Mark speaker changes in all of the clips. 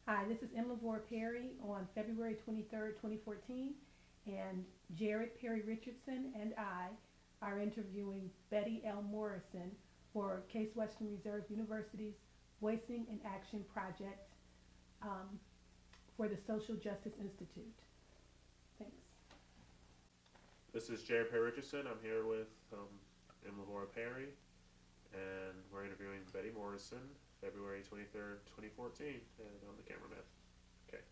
Speaker 1: Hi, this is LaVora Perry on February 23rd, 2014, and Jared Perry Richardson and I are interviewing Betty L. Morrison for Case Western Reserve University's Voicing in Action project um, for the Social Justice Institute. Thanks.
Speaker 2: This is Jared Perry Richardson. I'm here with LaVora Perry, and we're interviewing Betty Morrison, February 23rd, 2014, and I'm the cameraman. Okay.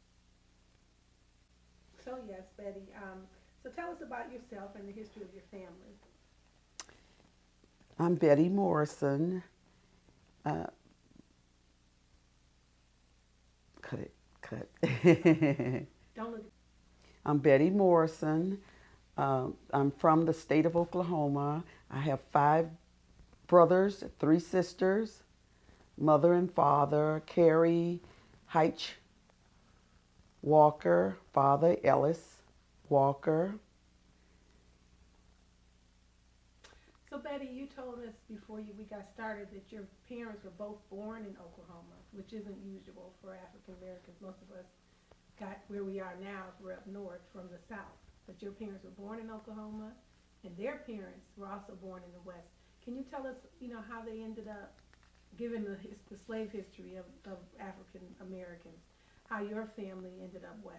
Speaker 1: So yes, Betty, so tell us about yourself and the history of your family.
Speaker 3: I'm Betty Morrison. Uh, cut.
Speaker 1: Don't look.
Speaker 3: I'm Betty Morrison. I'm from the state of Oklahoma. I have 5 brothers, 3 sisters, mother and father, Carrie Heitch Walker, father Ellis Walker.
Speaker 1: So Betty, you told us before we got started that your parents were both born in Oklahoma, which isn't usual for African Americans. Most of us got where we are now, we're up north from the south. But your parents were born in Oklahoma, and their parents were also born in the West. Can you tell us, how they ended up, given the slave history of African Americans, how your family ended up West?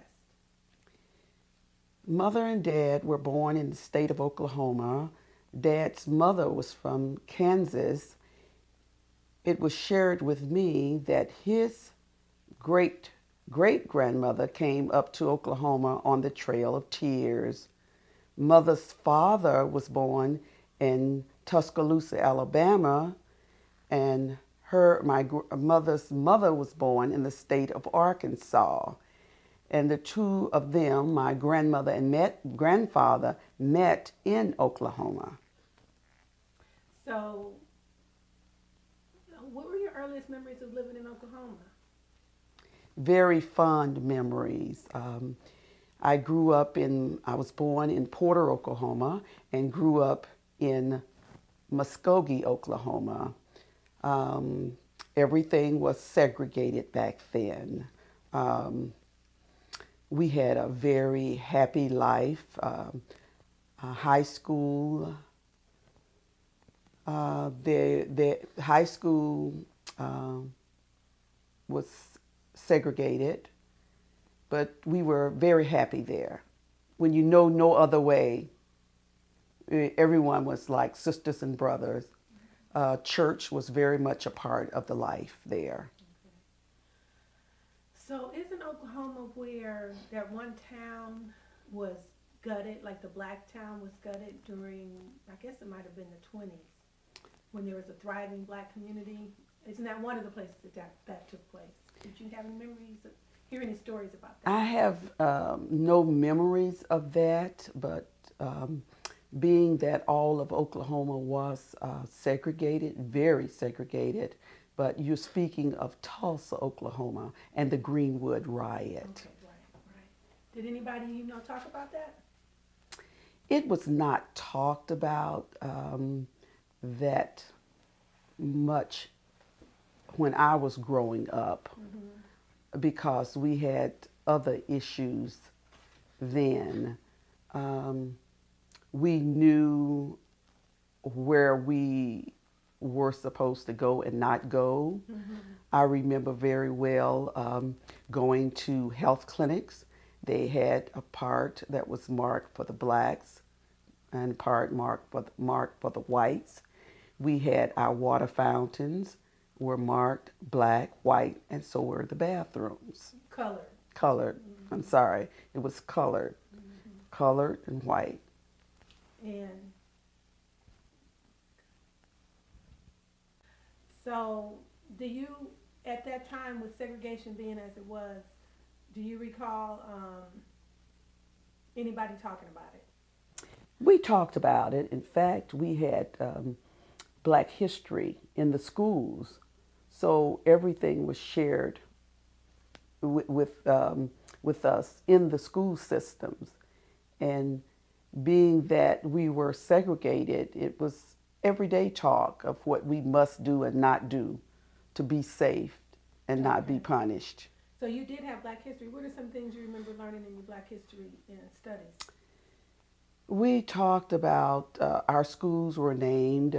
Speaker 3: Mother and dad were born in the state of Oklahoma. Dad's mother was from Kansas. It was shared with me that his great-great-grandmother came up to Oklahoma on the Trail of Tears. Mother's father was born in Tuscaloosa, Alabama, and my mother's mother was born in the state of Arkansas. And the two of them, my grandmother and grandfather, met in Oklahoma.
Speaker 1: So, what were your earliest memories of living in Oklahoma?
Speaker 3: Very fond memories. I was born in Porter, Oklahoma, and grew up in Muskogee, Oklahoma. Everything was segregated back then. We had a very happy life. High school, the high school was segregated, but we were very happy there. When you know no other way, everyone was like sisters and brothers. Church was very much a part of the life there.
Speaker 1: So isn't Oklahoma where that one town was gutted, like the black town was gutted during, I guess it might have been the 20s, when there was a thriving black community? Isn't that one of the places that took place? Did you have any memories of hearing any stories about that?
Speaker 3: I have no memories of that, but being that all of Oklahoma was segregated, very segregated, but you're speaking of Tulsa, Oklahoma, and the Greenwood riot.
Speaker 1: Okay, right. Did anybody, talk about that?
Speaker 3: It was not talked about that much when I was growing up, because we had other issues then. We knew where we were supposed to go and not go. I remember very well going to health clinics. They had a part that was marked for the blacks and a part marked for the whites. We had our water fountains were marked black, white, and so were the bathrooms.
Speaker 1: Colored.
Speaker 3: Colored. I'm sorry. It was colored. Colored and white.
Speaker 1: And so, do you, at that time with segregation being as it was, do you recall anybody talking about it?
Speaker 3: We talked about it. In fact, we had Black history in the schools, so everything was shared with us in the school systems. And being that we were segregated, it was everyday talk of what we must do and not do to be safe and not be punished.
Speaker 1: So you did have Black history. What are some things you remember learning in your Black history studies?
Speaker 3: We talked about our schools were named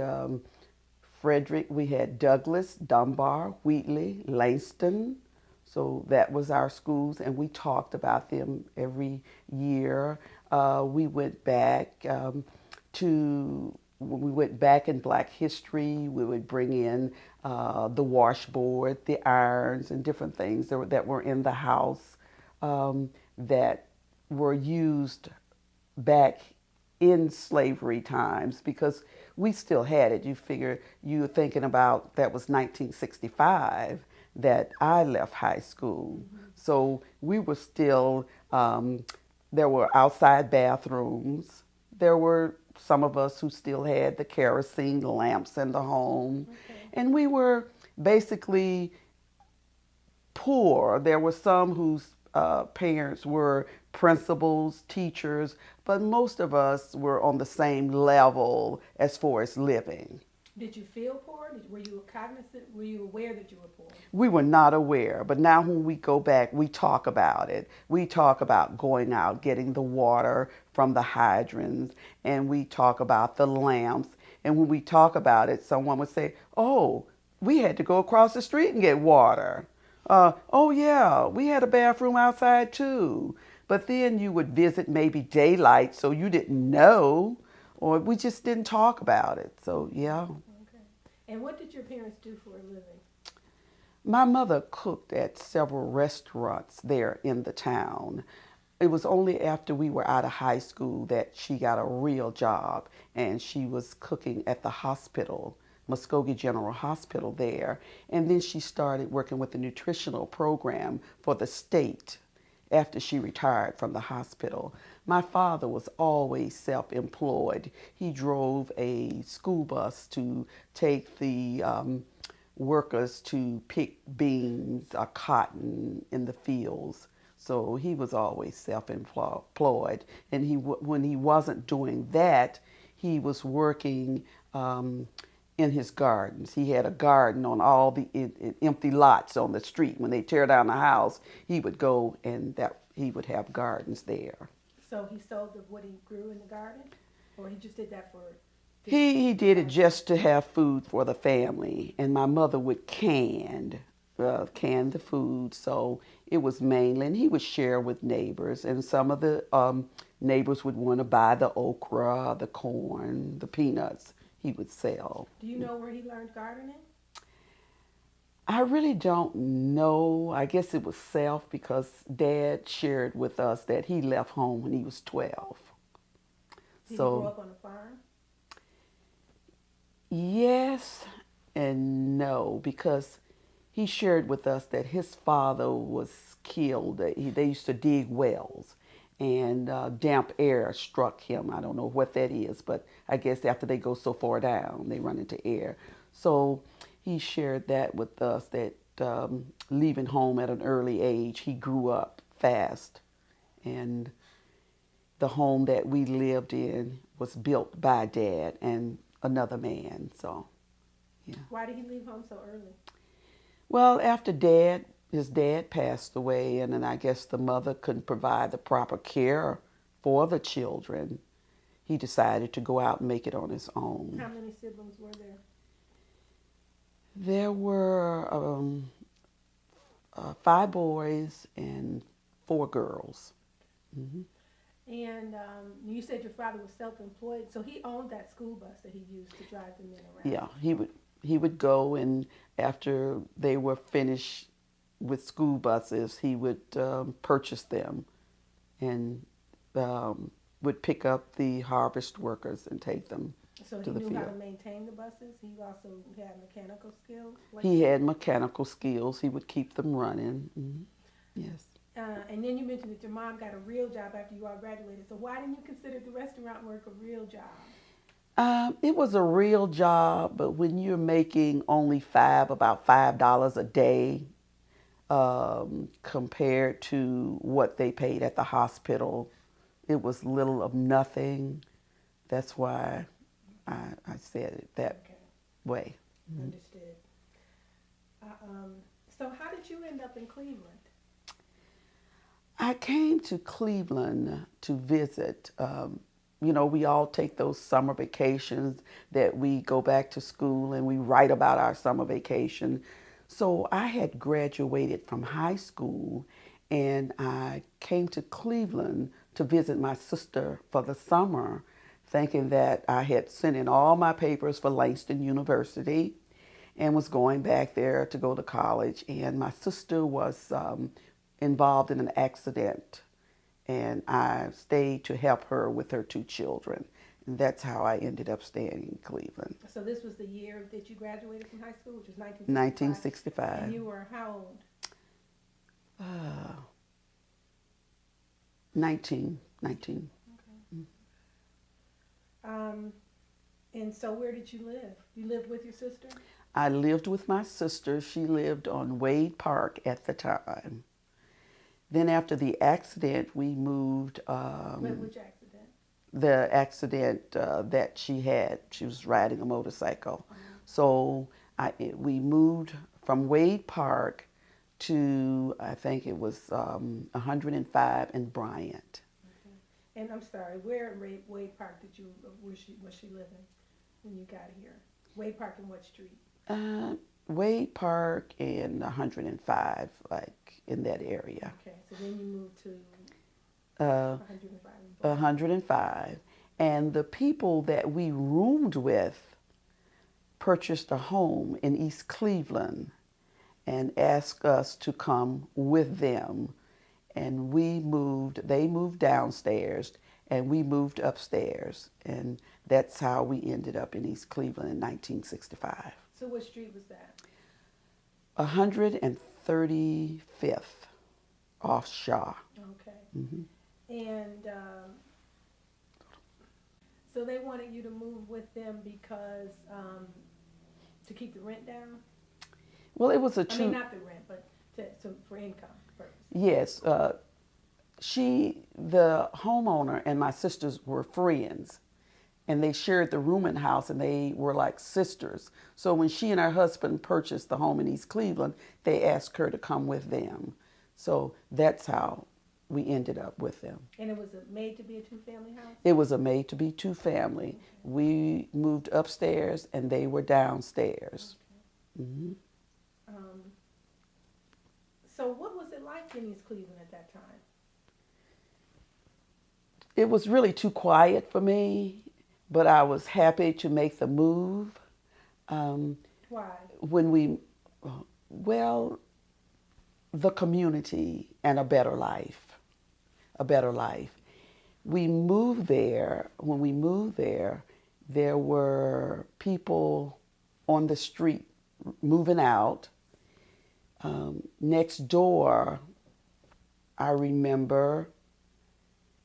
Speaker 3: Frederick. We had Douglas, Dunbar, Wheatley, Langston. So that was our schools, and we talked about them every year. We went back to when we went back in Black history. We would bring in the washboard, the irons, and different things that were in the house that were used back in slavery times, because we still had it. You figure you're thinking about that was 1965 that I left high school. So we were still, there were outside bathrooms. There were some of us who still had the kerosene lamps in the home.
Speaker 1: Okay.
Speaker 3: And we were basically poor. There were some whose parents were principals, teachers, but most of us were on the same level as far as living.
Speaker 1: Did you feel poor? Were you cognizant? Were you aware that you were poor?
Speaker 3: We were not aware, but now when we go back, we talk about it. We talk about going out, getting the water from the hydrants, and we talk about the lamps. And when we talk about it, someone would say, "Oh, we had to go across the street and get water. Oh yeah, we had a bathroom outside too." But then you would visit maybe daylight, so you didn't know, or we just didn't talk about it. So yeah.
Speaker 1: Okay. And what did your parents do for a living?
Speaker 3: My mother cooked at several restaurants there in the town. It was only after we were out of high school that she got a real job, and she was cooking at the hospital, Muskogee General Hospital there. And then she started working with the nutritional program for the state after she retired from the hospital. My father was always self-employed. He drove a school bus to take the workers to pick beans or cotton in the fields. So he was always self-employed. And when he wasn't doing that, he was working in his gardens. He had a garden on all the empty lots on the street. When they tear down the house, he would go and he would have gardens there.
Speaker 1: So he sold what he grew in the garden? Or he just did that for...
Speaker 3: He did it just to have food for the family. And my mother would can the food. So it was mainly, and he would share with neighbors. And some of the neighbors would want to buy the okra, the corn, the peanuts. He would sell.
Speaker 1: Do you know where he learned gardening?
Speaker 3: I really don't know. I guess it was self, because Dad shared with us that he left home when he was 12.
Speaker 1: Did he grow up on a farm?
Speaker 3: Yes and no, because he shared with us that his father was killed. They used to dig wells, and damp air struck him. I don't know what that is, but I guess after they go so far down, they run into air. So he shared that with us, that leaving home at an early age, he grew up fast. And the home that we lived in was built by Dad and another man. So, yeah.
Speaker 1: Why did he leave home so early?
Speaker 3: Well, after his dad passed away, and then I guess the mother couldn't provide the proper care for the children, he decided to go out and make it on his own.
Speaker 1: How many siblings were there?
Speaker 3: There were 5 boys and 4 girls. Mm-hmm.
Speaker 1: And you said your father was self-employed, so he owned that school bus that he used to drive the men around.
Speaker 3: Yeah, he would go, and after they were finished with school buses, he would purchase them and would pick up the harvest workers and take them
Speaker 1: So
Speaker 3: to
Speaker 1: he
Speaker 3: the
Speaker 1: knew
Speaker 3: field.
Speaker 1: how to maintain the buses? He also had mechanical skills?
Speaker 3: He had mechanical skills. He would keep them running. Mm-hmm. Yes.
Speaker 1: And then you mentioned that your mom got a real job after you all graduated. So why didn't you consider the restaurant work a real job?
Speaker 3: It was a real job, but when you're making only about $5 a day, compared to what they paid at the hospital, it was little of nothing. That's why I said it that way. Mm-hmm.
Speaker 1: Understood. So how did you end up in Cleveland?
Speaker 3: I came to Cleveland to visit. We all take those summer vacations that we go back to school and we write about our summer vacation. So I had graduated from high school and I came to Cleveland to visit my sister for the summer, thinking that I had sent in all my papers for Langston University and was going back there to go to college. And my sister was involved in an accident, and I stayed to help her with her 2 children. And that's how I ended up staying in Cleveland.
Speaker 1: So this was the year that you graduated from high school, which was 1965?
Speaker 3: 1965.
Speaker 1: And you were how old?
Speaker 3: 19.
Speaker 1: Okay. And so where did you live? You lived with your sister?
Speaker 3: I lived with my sister. She lived on Wade Park at the time. Then after the accident, we moved.
Speaker 1: Which accident?
Speaker 3: The accident that she had. She was riding a motorcycle. So we moved from Wade Park to, I think it was 105 in Bryant.
Speaker 1: Okay. And I'm sorry, where in Wade Park was she living when you got here? Wade Park and what street?
Speaker 3: Wade Park and 105, like in that area.
Speaker 1: Okay, so then you moved to 105.
Speaker 3: 105. And the people that we roomed with purchased a home in East Cleveland and asked us to come with them. And they moved downstairs and we moved upstairs. And that's how we ended up in East Cleveland in 1965.
Speaker 1: So what street was that?
Speaker 3: 135th off Shaw.
Speaker 1: Okay.
Speaker 3: Mm-hmm.
Speaker 1: And so they wanted you to move with them because to keep the rent down?
Speaker 3: Well, it was
Speaker 1: I mean, not the rent, but for income purposes.
Speaker 3: Yes. The homeowner and my sisters were friends. And they shared the rooming house, and they were like sisters. So when she and her husband purchased the home in East Cleveland, they asked her to come with them. So that's how we ended up with them.
Speaker 1: And it was made to be a 2-family house?
Speaker 3: It was a made to be 2-family. Okay. We moved upstairs, and they were downstairs. Okay. Mm-hmm.
Speaker 1: So what was it like in East Cleveland at that time?
Speaker 3: It was really too quiet for me. But I was happy to make the move.
Speaker 1: Why?
Speaker 3: The community and a better life. When we moved there, there were people on the street moving out. Next door, I remember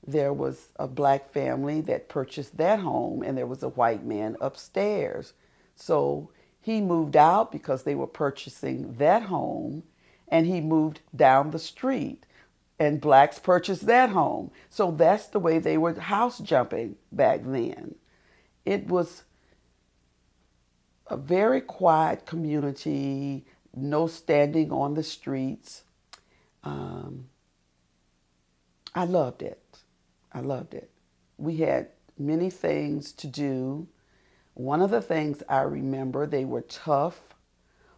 Speaker 3: there was a black family that purchased that home, and there was a white man upstairs. So he moved out because they were purchasing that home, and he moved down the street, and blacks purchased that home. So that's the way they were house jumping back then. It was a very quiet community, no standing on the streets. I loved it. We had many things to do. One of the things I remember, they were tough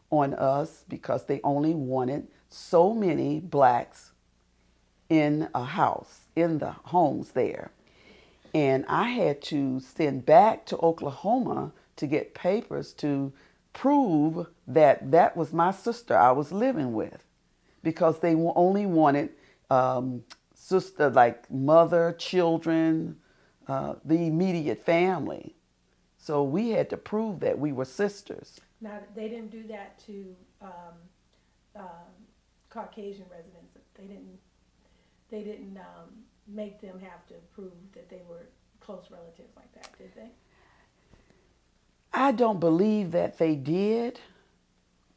Speaker 3: on us because they only wanted so many blacks in a house, in the homes there. And I had to send back to Oklahoma to get papers to prove that that was my sister I was living with, because they only wanted sister, like mother, children, the immediate family. So we had to prove that we were sisters.
Speaker 1: Now, they didn't do that to Caucasian residents. They didn't make them have to prove that they were close relatives like that, did they?
Speaker 3: I don't believe that they did,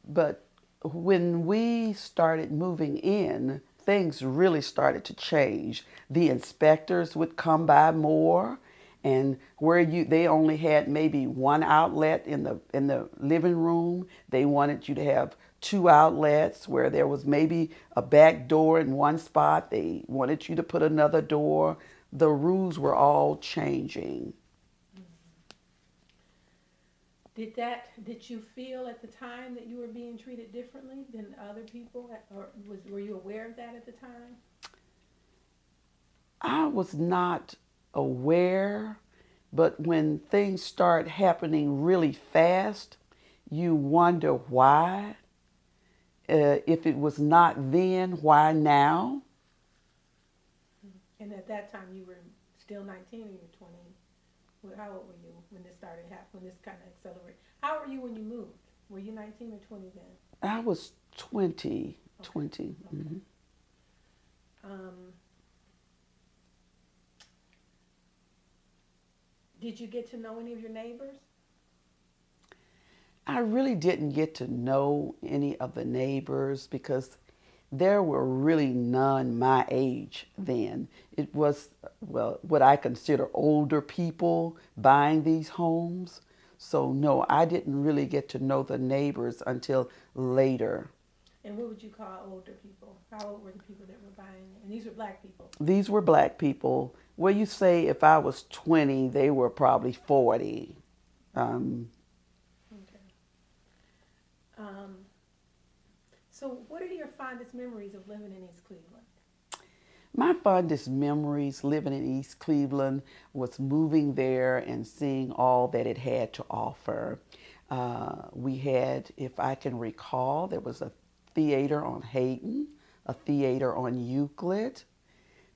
Speaker 3: but when we started moving in, things really started to change. The inspectors would come by more, and where they only had maybe one outlet in the living room, they wanted you to have two outlets where there was maybe a back door in one spot. They wanted you to put another door. The rules were all changing.
Speaker 1: Did you feel at the time that you were being treated differently than other people, or were you aware of that at the time?
Speaker 3: I was not aware, but when things start happening really fast, you wonder why. If it was not then, why now?
Speaker 1: And at that time, you were still 19 or you were 20? How old were you when this started happening, when this kind of accelerated? How were you when you moved? Were you 19 or 20 then?
Speaker 3: I was 20.
Speaker 1: Okay.
Speaker 3: 20.
Speaker 1: Okay.
Speaker 3: Mm-hmm.
Speaker 1: Did you get to know any of your neighbors?
Speaker 3: I really didn't get to know any of the neighbors because there were really none my age then. It was, well, what I consider older people buying these homes. So no, I didn't really get to know the neighbors until later.
Speaker 1: And what would you call older people? How old were the people that were buying it? And these were black people?
Speaker 3: These were black people. Well, you say if I was 20, they were probably 40.
Speaker 1: So what are your fondest memories of living in East Cleveland?
Speaker 3: My fondest memories living in East Cleveland was moving there and seeing all that it had to offer. We had, if I can recall, there was a theater on Hayden, a theater on Euclid.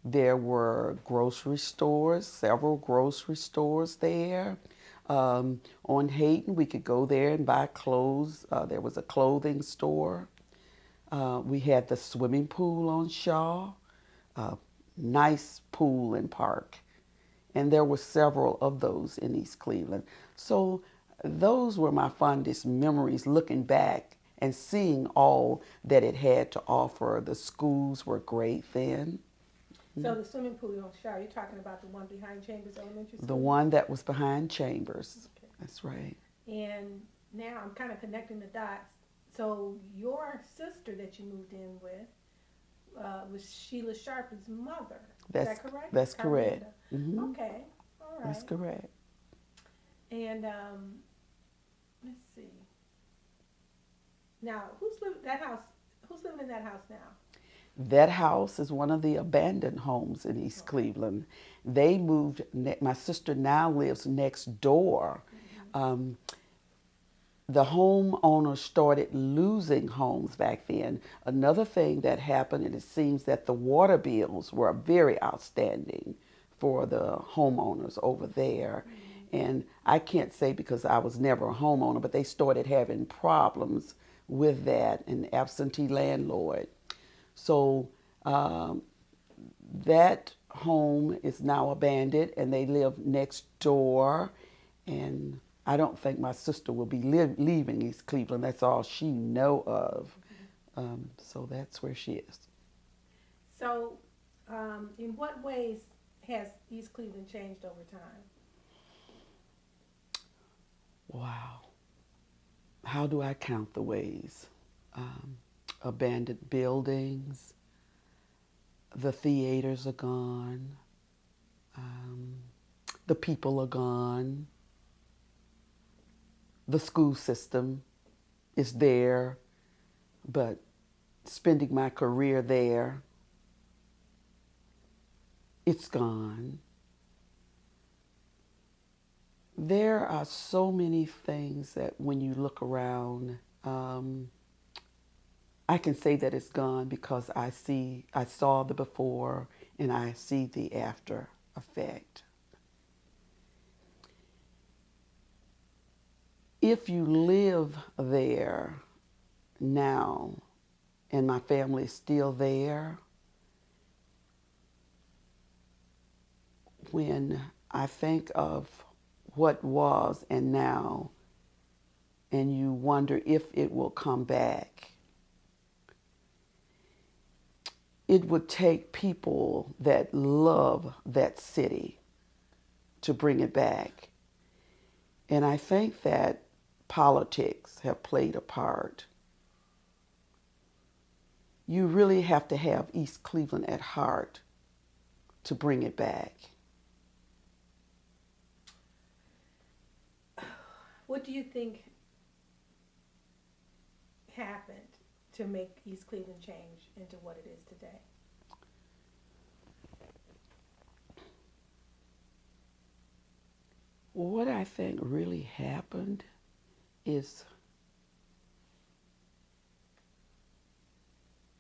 Speaker 3: There were grocery stores, several grocery stores there. On Hayden, we could go there and buy clothes. There was a clothing store. We had the swimming pool on Shaw, nice pool and park. And there were several of those in East Cleveland. So those were my fondest memories looking back and seeing all that it had to offer. The schools were great then.
Speaker 1: So the swimming pool on Shaw, you're talking about the one behind Chambers Elementary School?
Speaker 3: The one that was behind Chambers.
Speaker 1: Okay.
Speaker 3: That's right.
Speaker 1: And now I'm kind of connecting the dots. So your sister that you moved in with was Sheila Sharpen's mother. Is that correct?
Speaker 3: That's correct.
Speaker 1: Mm-hmm. Okay, all right.
Speaker 3: That's correct.
Speaker 1: And let's see. Now, who's living in that house now?
Speaker 3: That house is one of the abandoned homes in East Cleveland. They moved. My sister now lives next door.
Speaker 1: Mm-hmm.
Speaker 3: The homeowners started losing homes back then. Another thing that happened, and it seems that the water bills were very outstanding for the homeowners over there. Mm-hmm. And I can't say because I was never a homeowner, but they started having problems with that, an absentee landlord. So that home is now abandoned, and they live next door. And I don't think my sister will be leaving East Cleveland. That's all she know of. So that's where she is.
Speaker 1: So in what ways has East Cleveland changed over time?
Speaker 3: Wow. How do I count the ways? Abandoned buildings. The theaters are gone. The people are gone. The school system is there, but spending my career there, it's gone. There are so many things that when you look around, I can say that it's gone because I saw the before and I see the after effect. If you live there now and my family is still there, when I think of what was and now, and you wonder if it will come back, it would take people that love that city to bring it back. And I think that politics have played a part. you really have to have East Cleveland at heart to bring it back.
Speaker 1: What do you think happened to make East Cleveland change into what it is today?
Speaker 3: What I think really happened is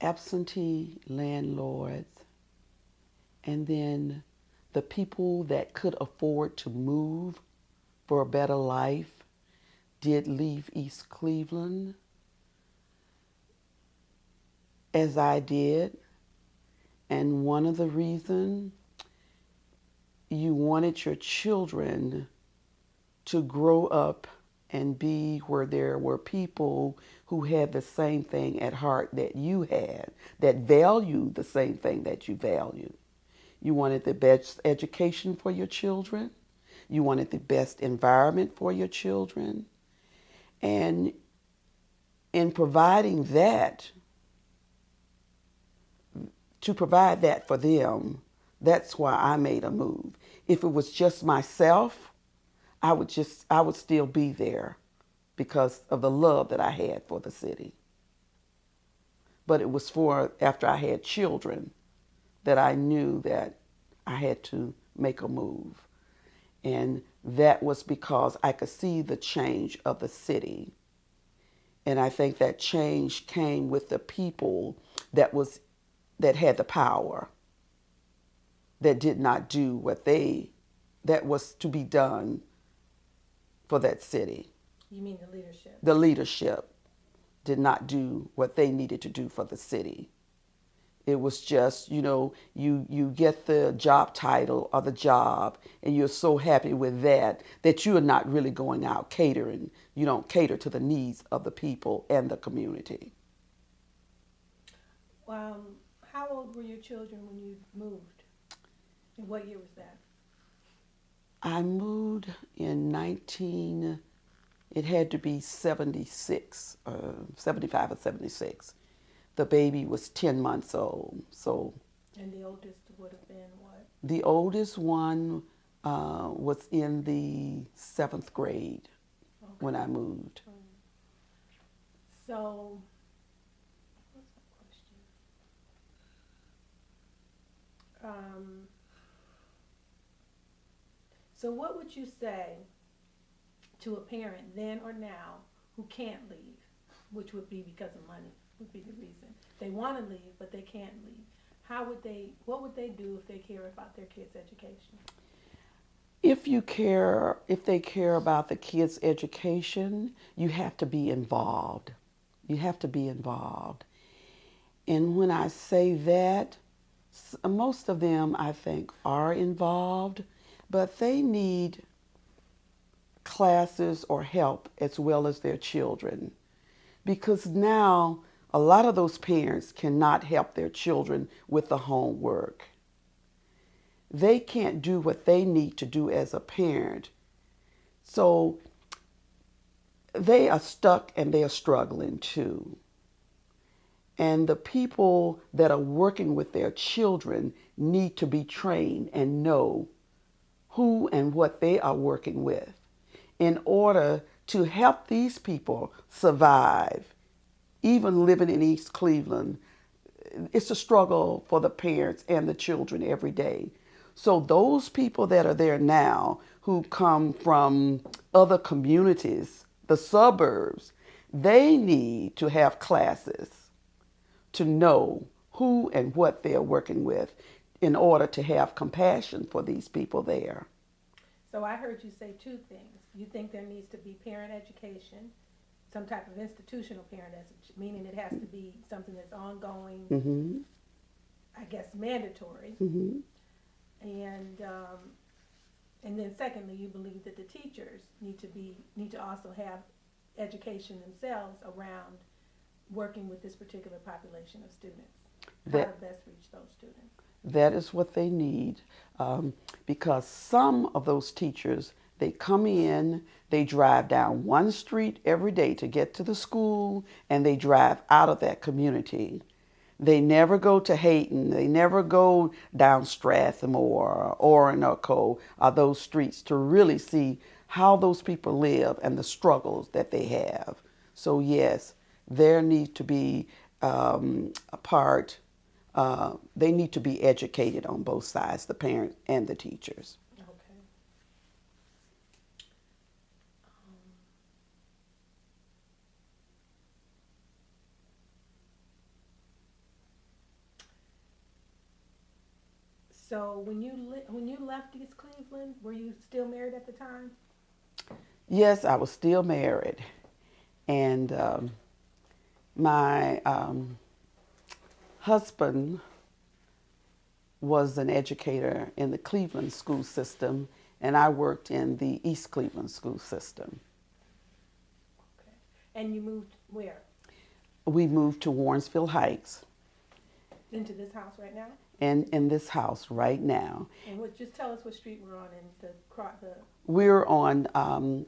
Speaker 3: absentee landlords, and then the people that could afford to move for a better life did leave East Cleveland, as I did. And one of the reasons, you wanted your children to grow up and be where there were people who had the same thing at heart that you had, that valued the same thing that you valued. You wanted the best education for your children. You wanted the best environment for your children. And in providing that, to provide that for them, that's why I made a move. If it was just myself, I would still be there because of the love that I had for the city. But it was for after I had children that I knew that I had to make a move. And that was because I could see the change of the city. And I think that change came with the people that had the power, that did not do that was to be done for that city.
Speaker 1: You mean the leadership?
Speaker 3: The leadership did not do what they needed to do for the city. It was just, you get the job title or the job, and you're so happy with that you are not really going out catering. You don't cater to the needs of the people and the community.
Speaker 1: How old were your children when you moved? And what year was that?
Speaker 3: I moved in it had to be 76, 75 or 76. The baby was 10 months old. So.
Speaker 1: And the oldest would have been what?
Speaker 3: The oldest one was in the 7th grade when I moved.
Speaker 1: So, what's my question? So what would you say to a parent then or now who can't leave, which would be because of money, would be the reason. They want to leave, but they can't leave. What would they do if they care about their kids' education?
Speaker 3: If they care about the kids' education, you have to be involved. You have to be involved. And when I say that, most of them, I think, are involved, but they need classes or help as well as their children. Because now, a lot of those parents cannot help their children with the homework. They can't do what they need to do as a parent. So they are stuck and they are struggling too. And the people that are working with their children need to be trained and know who and what they are working with in order to help these people survive. Even living in East Cleveland, it's a struggle for the parents and the children every day. So those people that are there now who come from other communities, the suburbs, they need to have classes to know who and what they're working with in order to have compassion for these people there.
Speaker 1: So I heard you say two things. You think there needs to be parent education, some type of institutional parent education, meaning it has to be something that's ongoing,
Speaker 3: Mm-hmm.
Speaker 1: I guess mandatory.
Speaker 3: Mm-hmm.
Speaker 1: And then secondly, you believe that the teachers need to also have education themselves around working with this particular population of students. How to best reach those students.
Speaker 3: That is what they need, because some of those teachers, they come in, they drive down one street every day to get to the school, and they drive out of that community. They never go to Hayden. They never go down Strathmore or Orinoco or those streets to really see how those people live and the struggles that they have. So yes, there need to be a part. They need to be educated on both sides, the parent and the teachers.
Speaker 1: Okay. So when you left East Cleveland, were you still married at the time?
Speaker 3: Yes, I was still married, and my husband was an educator in the Cleveland school system, and I worked in the East Cleveland school system.
Speaker 1: Okay. And you moved where?
Speaker 3: We moved to Warrensville Heights,
Speaker 1: Into this house right now?
Speaker 3: and in this house right now.
Speaker 1: And just tell us what street we're on and the
Speaker 3: We're on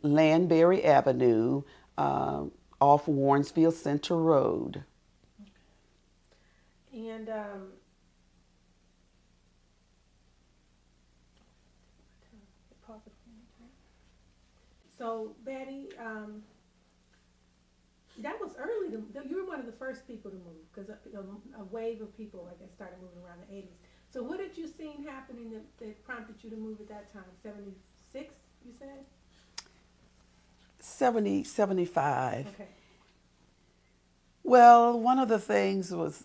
Speaker 3: Landberry Avenue, off Warrensville Center Road.
Speaker 1: And so Betty, that was early. You were one of the first people to move because a wave of people, I guess, started moving around the 80s. So what had you seen happening that prompted you to move at that time? 76, you said?
Speaker 3: 70, 75.
Speaker 1: Okay.
Speaker 3: Well, one of the things was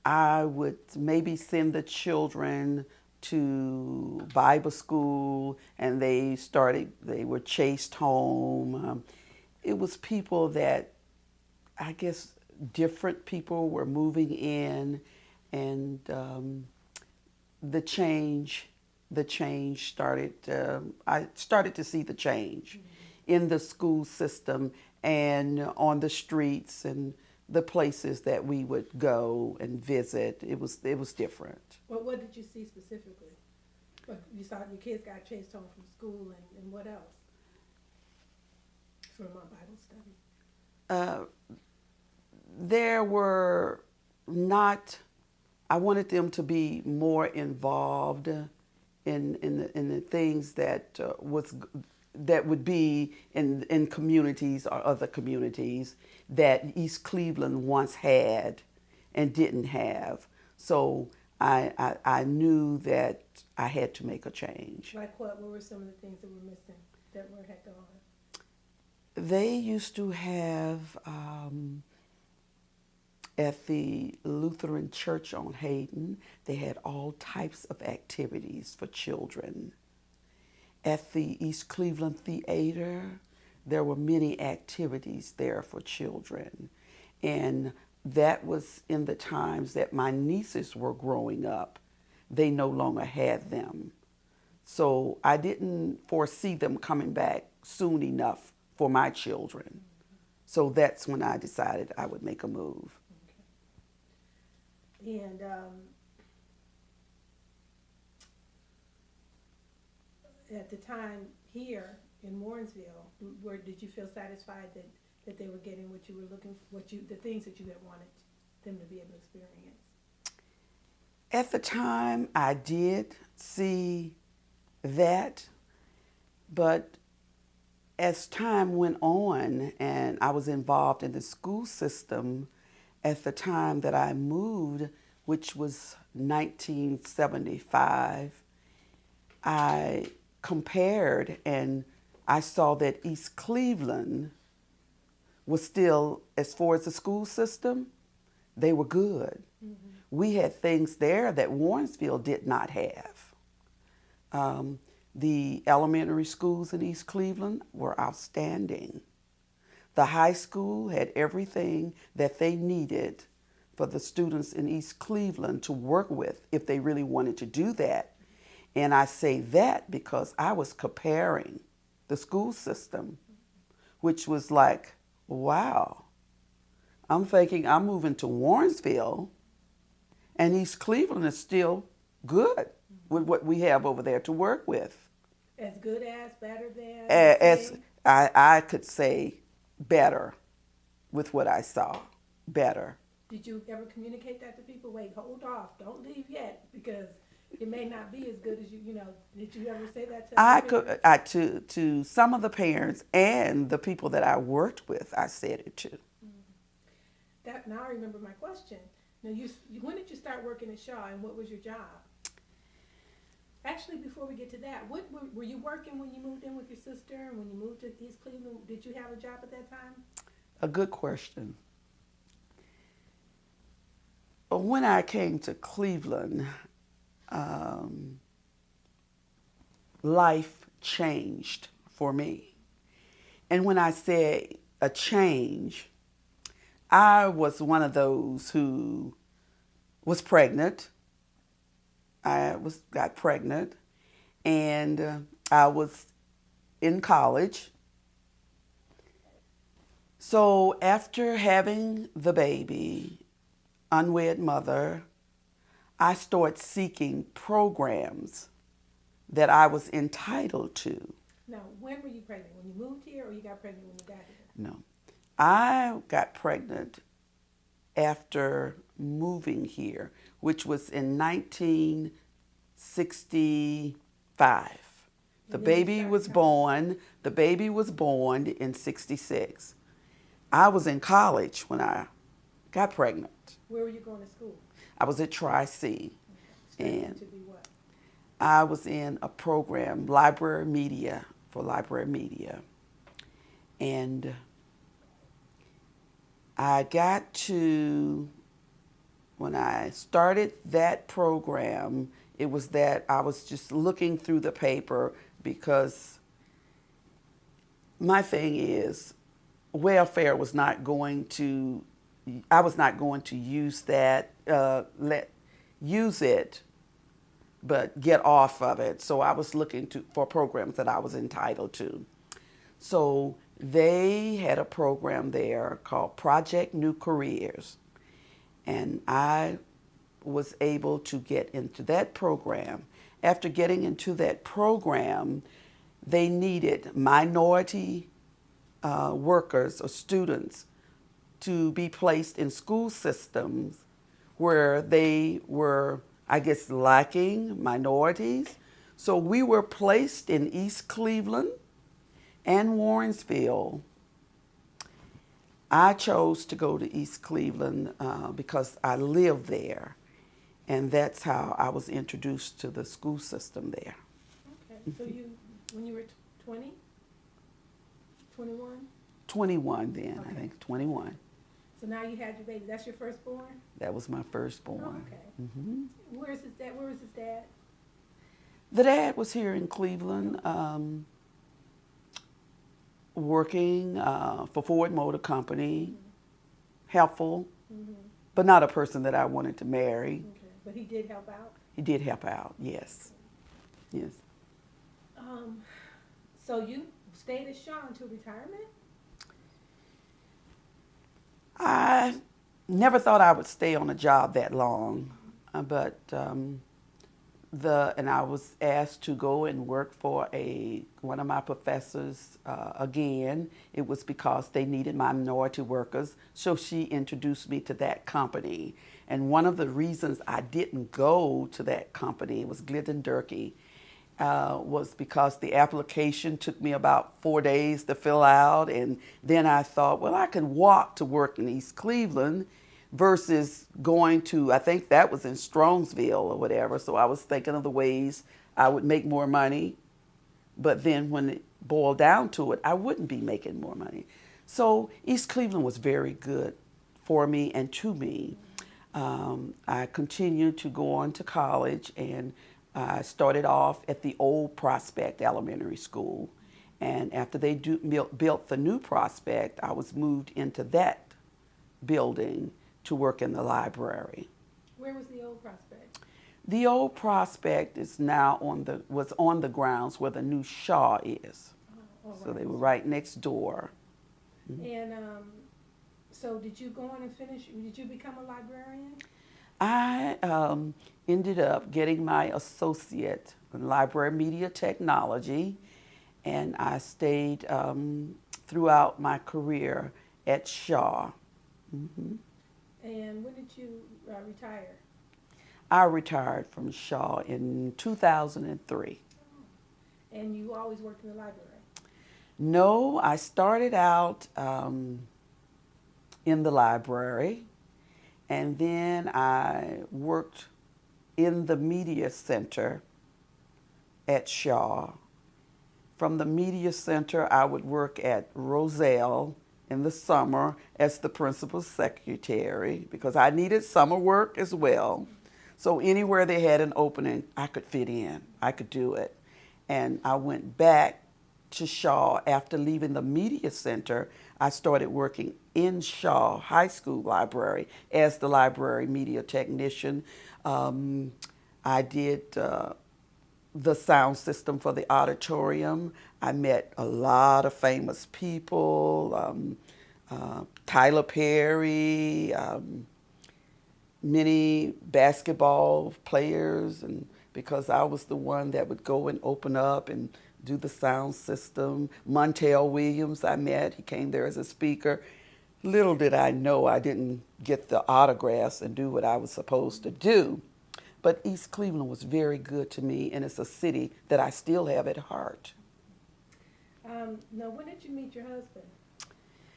Speaker 3: I would maybe send the children to Bible school, and they were chased home. It was people that, I guess, different people were moving in, and the change started. I started to see the change in the school system and on the streets and the places that we would go and visit. It was different.
Speaker 1: Well, what did you see specifically? What, you saw your kids got chased home from school, and what else? From my Bible study.
Speaker 3: There were not. I wanted them to be more involved in the things that would be in communities or other communities that East Cleveland once had and didn't have. So I knew that I had to make a change.
Speaker 1: Like what? What were some of the things that were missing that had gone?
Speaker 3: They used to have at the Lutheran Church on Hayden, they had all types of activities for children. At the East Cleveland Theater, there were many activities there for children. And that was in the times that my nieces were growing up. They no longer had them. So I didn't foresee them coming back soon enough for my children. So that's when I decided I would make a move.
Speaker 1: Okay. And at the time here in Warrensville, did you feel satisfied that they were getting what you were looking for, the things that you had wanted them to be able to experience?
Speaker 3: At the time, I did see that, but as time went on and I was involved in the school system, at the time that I moved, which was 1975, I compared and I saw that East Cleveland was still, as far as the school system, they were good. Mm-hmm. We had things there that Warrensville did not have. The elementary schools in East Cleveland were outstanding. The high school had everything that they needed for the students in East Cleveland to work with if they really wanted to do that. And I say that because I was comparing the school system, which was like, wow. I'm thinking I'm moving to Warrensville, and East Cleveland is still good with what we have over there to work with.
Speaker 1: As good as, better than?
Speaker 3: As I could say better with what I saw. better.
Speaker 1: Did you ever communicate that to people? Wait, hold off, don't leave yet, because it may not be as good as you know. Did you ever say that to
Speaker 3: I
Speaker 1: other
Speaker 3: could
Speaker 1: parents?
Speaker 3: to some of the parents and the people that I worked with, I said it to.
Speaker 1: That now I remember my question. Now when did you start working at Shaw, and what was your job? Actually, before we get to that, what were you working when you moved in with your sister, and when you moved to East Cleveland? Did you have a job at that time?
Speaker 3: A good question. When I came to Cleveland, life changed for me. And when I say a change, I was one of those who was pregnant. Got pregnant, and I was in college. So after having the baby, unwed mother, I started seeking programs that I was entitled to.
Speaker 1: Now, when were you pregnant? When you moved here, or you got pregnant when you got here?
Speaker 3: No, I got pregnant after moving here, which was in 1965. The baby was born. The baby was born in 66. I was in college when I got pregnant.
Speaker 1: Where were you going to school?
Speaker 3: I was at Tri-C,
Speaker 1: Studying
Speaker 3: and
Speaker 1: to be what?
Speaker 3: I was in a program, library media, and I got to, when I started that program, it was that I was just looking through the paper, because my thing is, welfare was not going to, I was not going to use that, use it, but get off of it. So I was looking for programs that I was entitled to. So they had a program there called Project New Careers. And I was able to get into that program. After getting into that program, they needed minority workers or students to be placed in school systems where they were, I guess, lacking minorities. So we were placed in East Cleveland and Warrensville. I chose to go to East Cleveland because I live there, and that's how I was introduced to the school system there.
Speaker 1: Okay, so when you were 20, 21?
Speaker 3: 21 then,
Speaker 1: Okay.
Speaker 3: I think, 21.
Speaker 1: So now you had your baby. That's your firstborn?
Speaker 3: That was my firstborn.
Speaker 1: Okay.
Speaker 3: Hmm.
Speaker 1: Where is his dad? Where was his dad?
Speaker 3: The dad was here in Cleveland, working for Ford Motor Company, helpful, but not a person that I wanted to marry.
Speaker 1: Okay. But he did help out?
Speaker 3: He did help out, yes. Yes.
Speaker 1: So you stayed at Shaw until retirement?
Speaker 3: I never thought I would stay on a job that long, but and I was asked to go and work for one of my professors again. It was because they needed minority workers, so she introduced me to that company. And one of the reasons I didn't go to that company, it was Glidden Durkee, was because the application took me about 4 days to fill out, and then I thought, well, I can walk to work in East Cleveland versus going to, I think that was in Strongsville or whatever, so I was thinking of the ways I would make more money, but then when it boiled down to it, I wouldn't be making more money. So East Cleveland was very good for me and to me. I continued to go on to college, and I started off at the old Prospect Elementary School. And after they built the new Prospect, I was moved into that building to work in the library.
Speaker 1: Where was the old Prospect?
Speaker 3: The old Prospect is now was on the grounds where the new Shaw is.
Speaker 1: Oh,
Speaker 3: So
Speaker 1: right.
Speaker 3: they were right next door.
Speaker 1: And so did you go on and finish, did you become a librarian?
Speaker 3: I ended up getting my associate in library media technology, and I stayed throughout my career at Shaw. Mm-hmm.
Speaker 1: And when did you retire?
Speaker 3: I retired from Shaw in 2003.
Speaker 1: And you always worked in the library?
Speaker 3: No, I started out in the library, and then I worked in the media center at Shaw. From the media center, I would work at Roselle in the summer as the principal's secretary because I needed summer work as well. So anywhere they had an opening, I could fit in. I could do it. And I went back to Shaw after leaving the media center. I started working in Shaw High School Library as the library media technician. I did the sound system for the auditorium. I met a lot of famous people, Tyler Perry, many basketball players, and because I was the one that would go and open up and do the sound system. Montel Williams I met, he came there as a speaker. Little did I know I didn't get the autographs and do what I was supposed to do. But East Cleveland was very good to me, and it's a city that I still have at heart.
Speaker 1: Now, when did you meet your husband,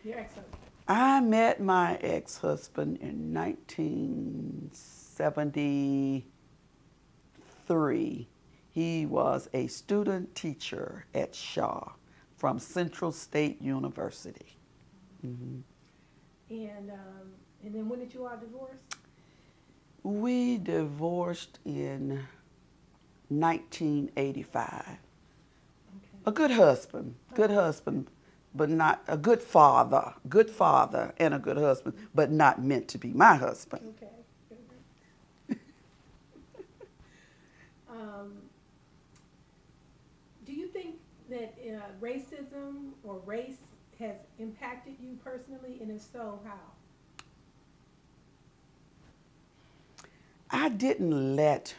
Speaker 1: your ex-husband?
Speaker 3: I met my ex-husband in 1973. He was a student teacher at Shaw from Central State University. Mm-hmm.
Speaker 1: And then when did you all divorce?
Speaker 3: We divorced in 1985.
Speaker 1: Okay.
Speaker 3: A good husband, but not a good father and a good husband, but not meant to be my husband.
Speaker 1: Okay. Do you think that racism or race has impacted you personally, and if so, how?
Speaker 3: I didn't let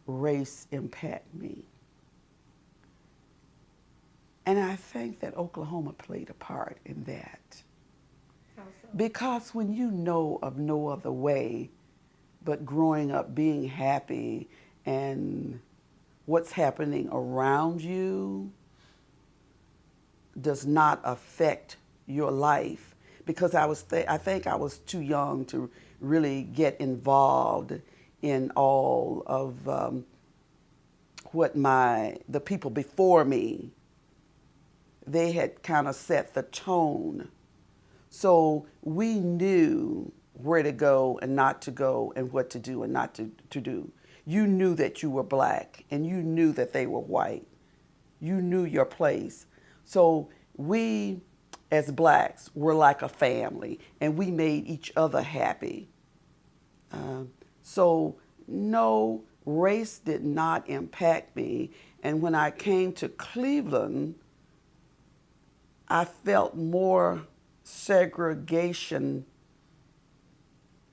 Speaker 3: race impact me. And I think that Oklahoma played a part in that.
Speaker 1: How so?
Speaker 3: Because when you know of no other way but growing up being happy and what's happening around you does not affect your life, because I think I was too young to really get involved in all of what the people before me, they had kind of set the tone. So we knew where to go and not to go and what to do and not to do. You knew that you were black and you knew that they were white. You knew your place. So we, as blacks, were like a family and we made each other happy. So no, race did not impact me. And when I came to Cleveland, I felt more segregation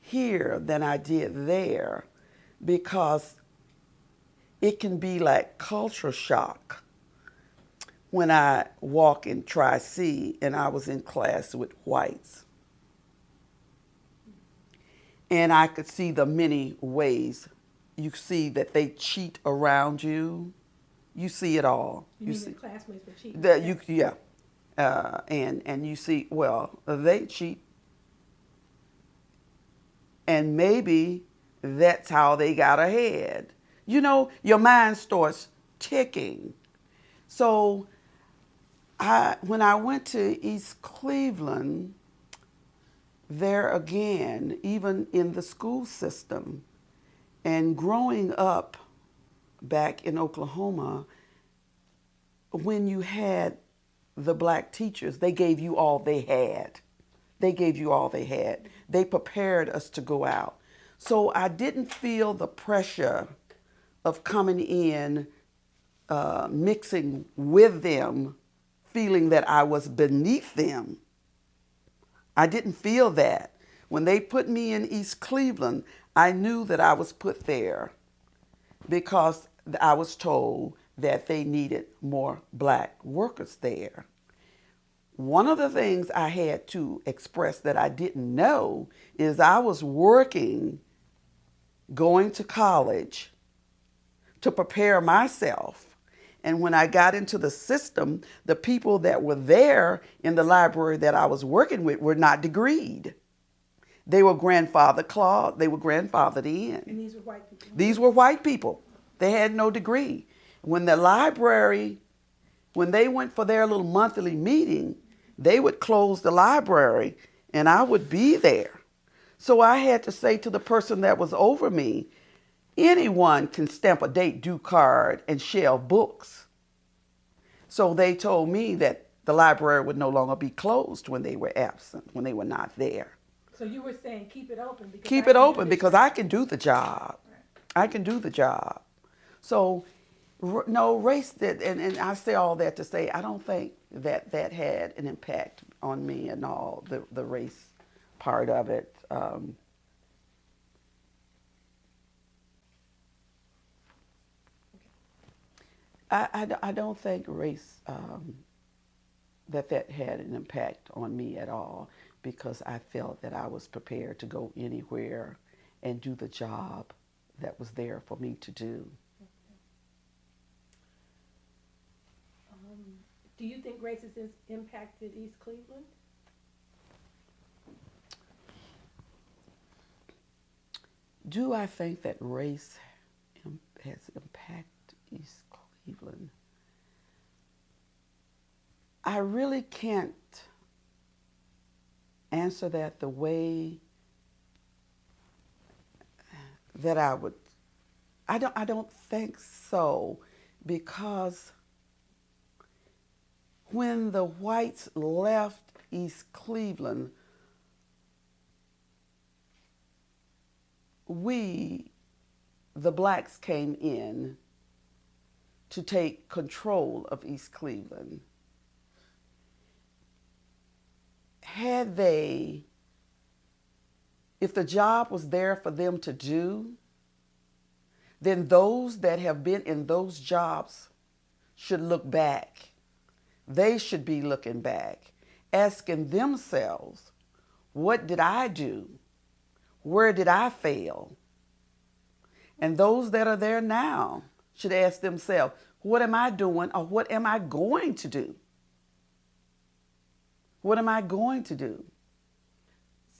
Speaker 3: here than I did there, because it can be like culture shock. When I walk in Tri-C and I was in class with whites, and I could see the many ways you see that they cheat around you. You see it all.
Speaker 1: You mean the classmates were cheating?
Speaker 3: Yeah. And you see, well, they cheat. And maybe that's how they got ahead. You know, your mind starts ticking. So when I went to East Cleveland, there again, even in the school system, and growing up back in Oklahoma, when you had the black teachers, they gave you all they had. They gave you all they had. They prepared us to go out. So I didn't feel the pressure of coming in, mixing with them, feeling that I was beneath them. I didn't feel that. When they put me in East Cleveland, I knew that I was put there because I was told that they needed more black workers there. one of the things I had to express that I didn't know is I was working, going to college to prepare myself. And when I got into the system, the people that were there in the library that I was working with were not degreed. They were they were grandfathered in.
Speaker 1: And these were white people?
Speaker 3: These were white people. They had no degree. When the library, when they went for their little monthly meeting, they would close the library and I would be there. So I had to say to the person that was over me, anyone can stamp a date due card and shelve books. So they told me that the library would no longer be closed when they were absent, when they were not there.
Speaker 1: So you were saying keep it open because
Speaker 3: Keep it open because I can do the job.
Speaker 1: Right.
Speaker 3: I can do the job. So no, race did, and I say all that to say I don't think that that had an impact on me and all, the race part of it. I don't think race, that had an impact on me at all because I felt that I was prepared to go anywhere and do the job that was there for me to do.
Speaker 1: Do you think race has impacted East Cleveland?
Speaker 3: Do I think that race has impacted East Cleveland? I really can't answer that the way that I would. I don't think so, because when the whites left East Cleveland, we, the blacks, came in to take control of East Cleveland. Had they, if the job was there for them to do, then those that have been in those jobs should look back. They should be looking back, asking themselves, what did I do? Where did I fail? And those that are there now should ask themselves, what am I doing, or what am I going to do? What am I going to do?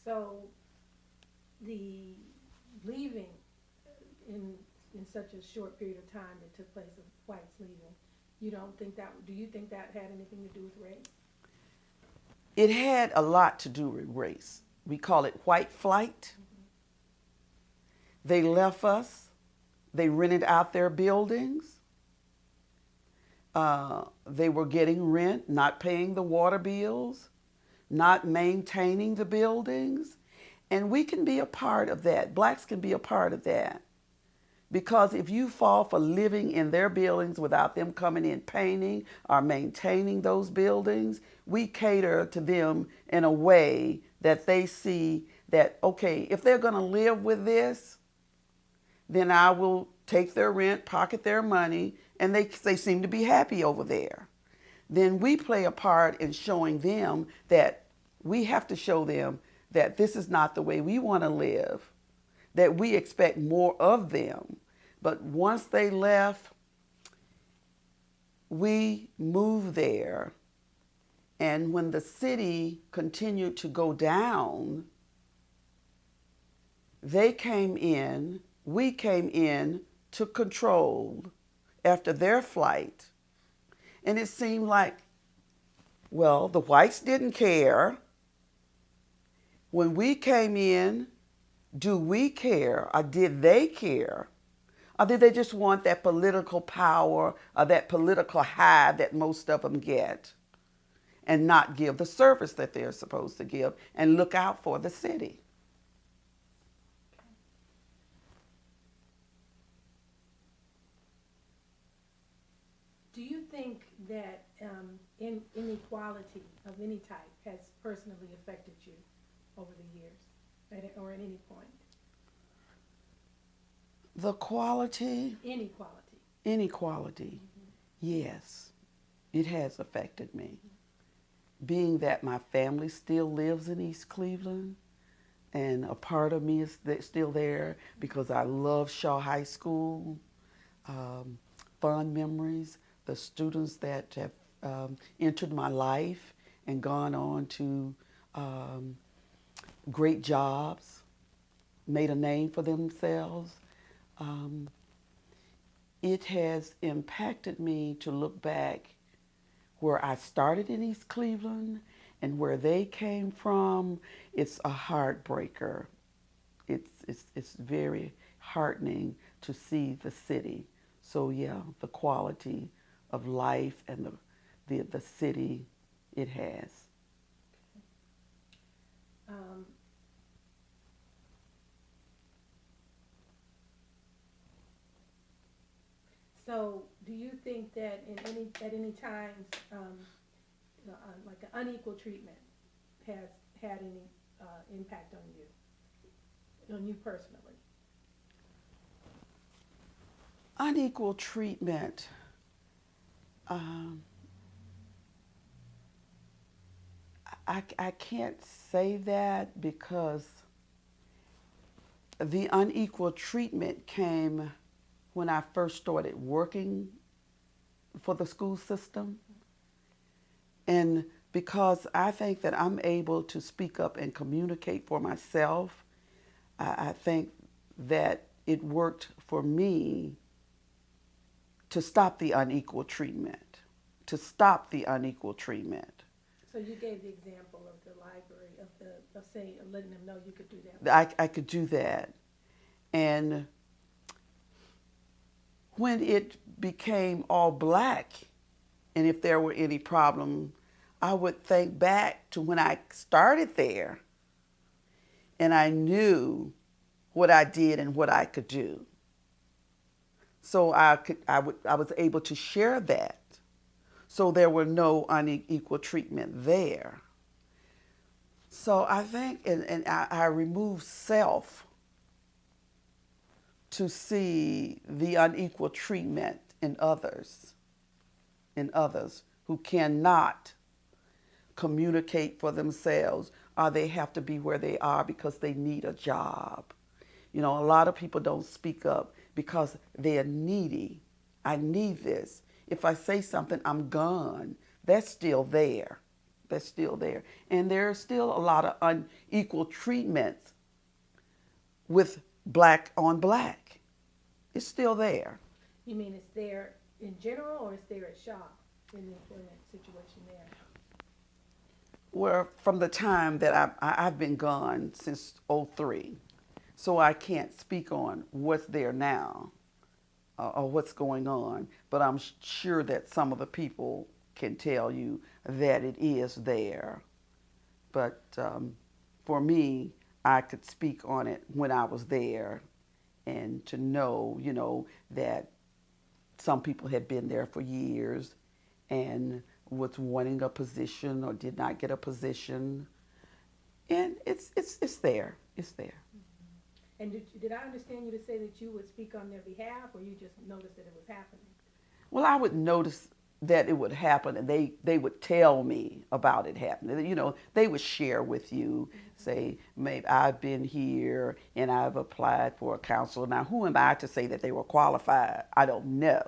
Speaker 1: So the leaving in such a short period of time that took place of whites leaving, do you think that had anything to do with race?
Speaker 3: It had a lot to do with race. We call it white flight. Mm-hmm. They left us. They rented out their buildings. They were getting rent, not paying the water bills, not maintaining the buildings. And we can be a part of that. Blacks can be a part of that. Because if you fall for living in their buildings without them coming in painting or maintaining those buildings, we cater to them in a way that they see that, okay, if they're going to live with this, then I will take their rent, pocket their money, and they seem to be happy over there. Then we play a part in showing them that we have to show them that this is not the way we want to live, that we expect more of them. But once they left, we moved there. And when the city continued to go down, they came in, we came in, took control after their flight. And it seemed like, well, the whites didn't care. When we came in, do we care, or did they care? Or did they just want that political power or that political high that most of them get and not give the service that they're supposed to give and look out for the city?
Speaker 1: Do you think that inequality of any type has personally affected you over the years or at any point?
Speaker 3: The quality?
Speaker 1: Inequality.
Speaker 3: Mm-hmm. Yes, it has affected me. being that my family still lives in East Cleveland, and a part of me is still there because I love Shaw High School, fond memories, the students that have entered my life and gone on to great jobs, made a name for themselves. It has impacted me to look back where I started in East Cleveland and where they came from. It's a heartbreaker. It's very heartening to see the city. So yeah, the quality of life and the city it has.
Speaker 1: So, do you think that at any times, like an unequal treatment has had any impact on you personally?
Speaker 3: Unequal treatment. I can't say that because the unequal treatment came when I first started working for the school system. And because I think that I'm able to speak up and communicate for myself, I think that it worked for me to stop the unequal treatment,
Speaker 1: So you gave the example of the library, of saying, letting them know you could do that.
Speaker 3: I could do that. And when it became all black, and if there were any problem, I would think back to when I started there and I knew what I did and what I could do. So I was able to share that. So there were no unequal treatment there. So I think, and I removed self to see the unequal treatment in others who cannot communicate for themselves, or they have to be where they are because they need a job. You know, a lot of people don't speak up because they are needy. I need this. If I say something, I'm gone. That's still there. And there are still a lot of unequal treatments with black on black. It's still there.
Speaker 1: You mean it's there in general, or it's there at Shaw in the employment situation there?
Speaker 3: Well, from the time that I've been gone since '03, so I can't speak on what's there now or what's going on, but I'm sure that some of the people can tell you that it is there. But for me, I could speak on it when I was there, and to know, you know, that some people had been there for years and was wanting a position or did not get a position, and it's there. It's there.
Speaker 1: And did I understand you to say that you would speak on their behalf, or you just noticed that it was happening?
Speaker 3: Well, I would notice that it would happen, and they would tell me about it happening. You know, they would share with you, say, maybe I've been here and I've applied for a counselor. Now, who am I to say that they were qualified? I don't know.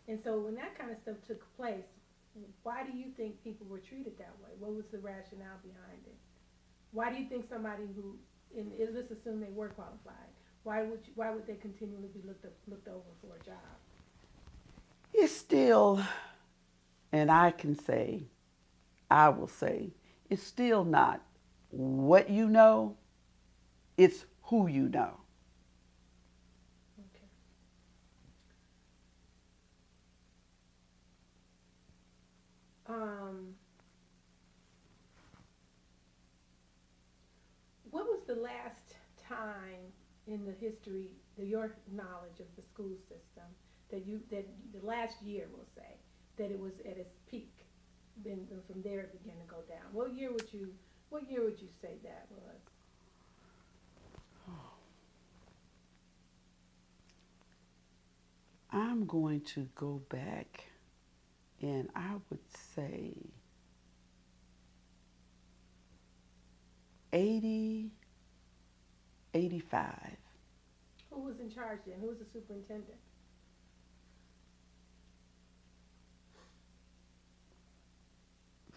Speaker 1: And so when that kind of stuff took place, why do you think people were treated that way? What was the rationale behind it? Why do you think somebody who, and let's assume they were qualified, why would they continually be looked over for a job?
Speaker 3: It's still, and I will say, it's still not what you know, it's who you know.
Speaker 1: Okay. What was the last time in the history, your knowledge of the school system, that the last year, we'll say, that it was at its peak, then from there it began to go down? What year would you say that was?
Speaker 3: I'm going to go back And I would say 80, 85.
Speaker 1: Who was in charge then? Who was the superintendent?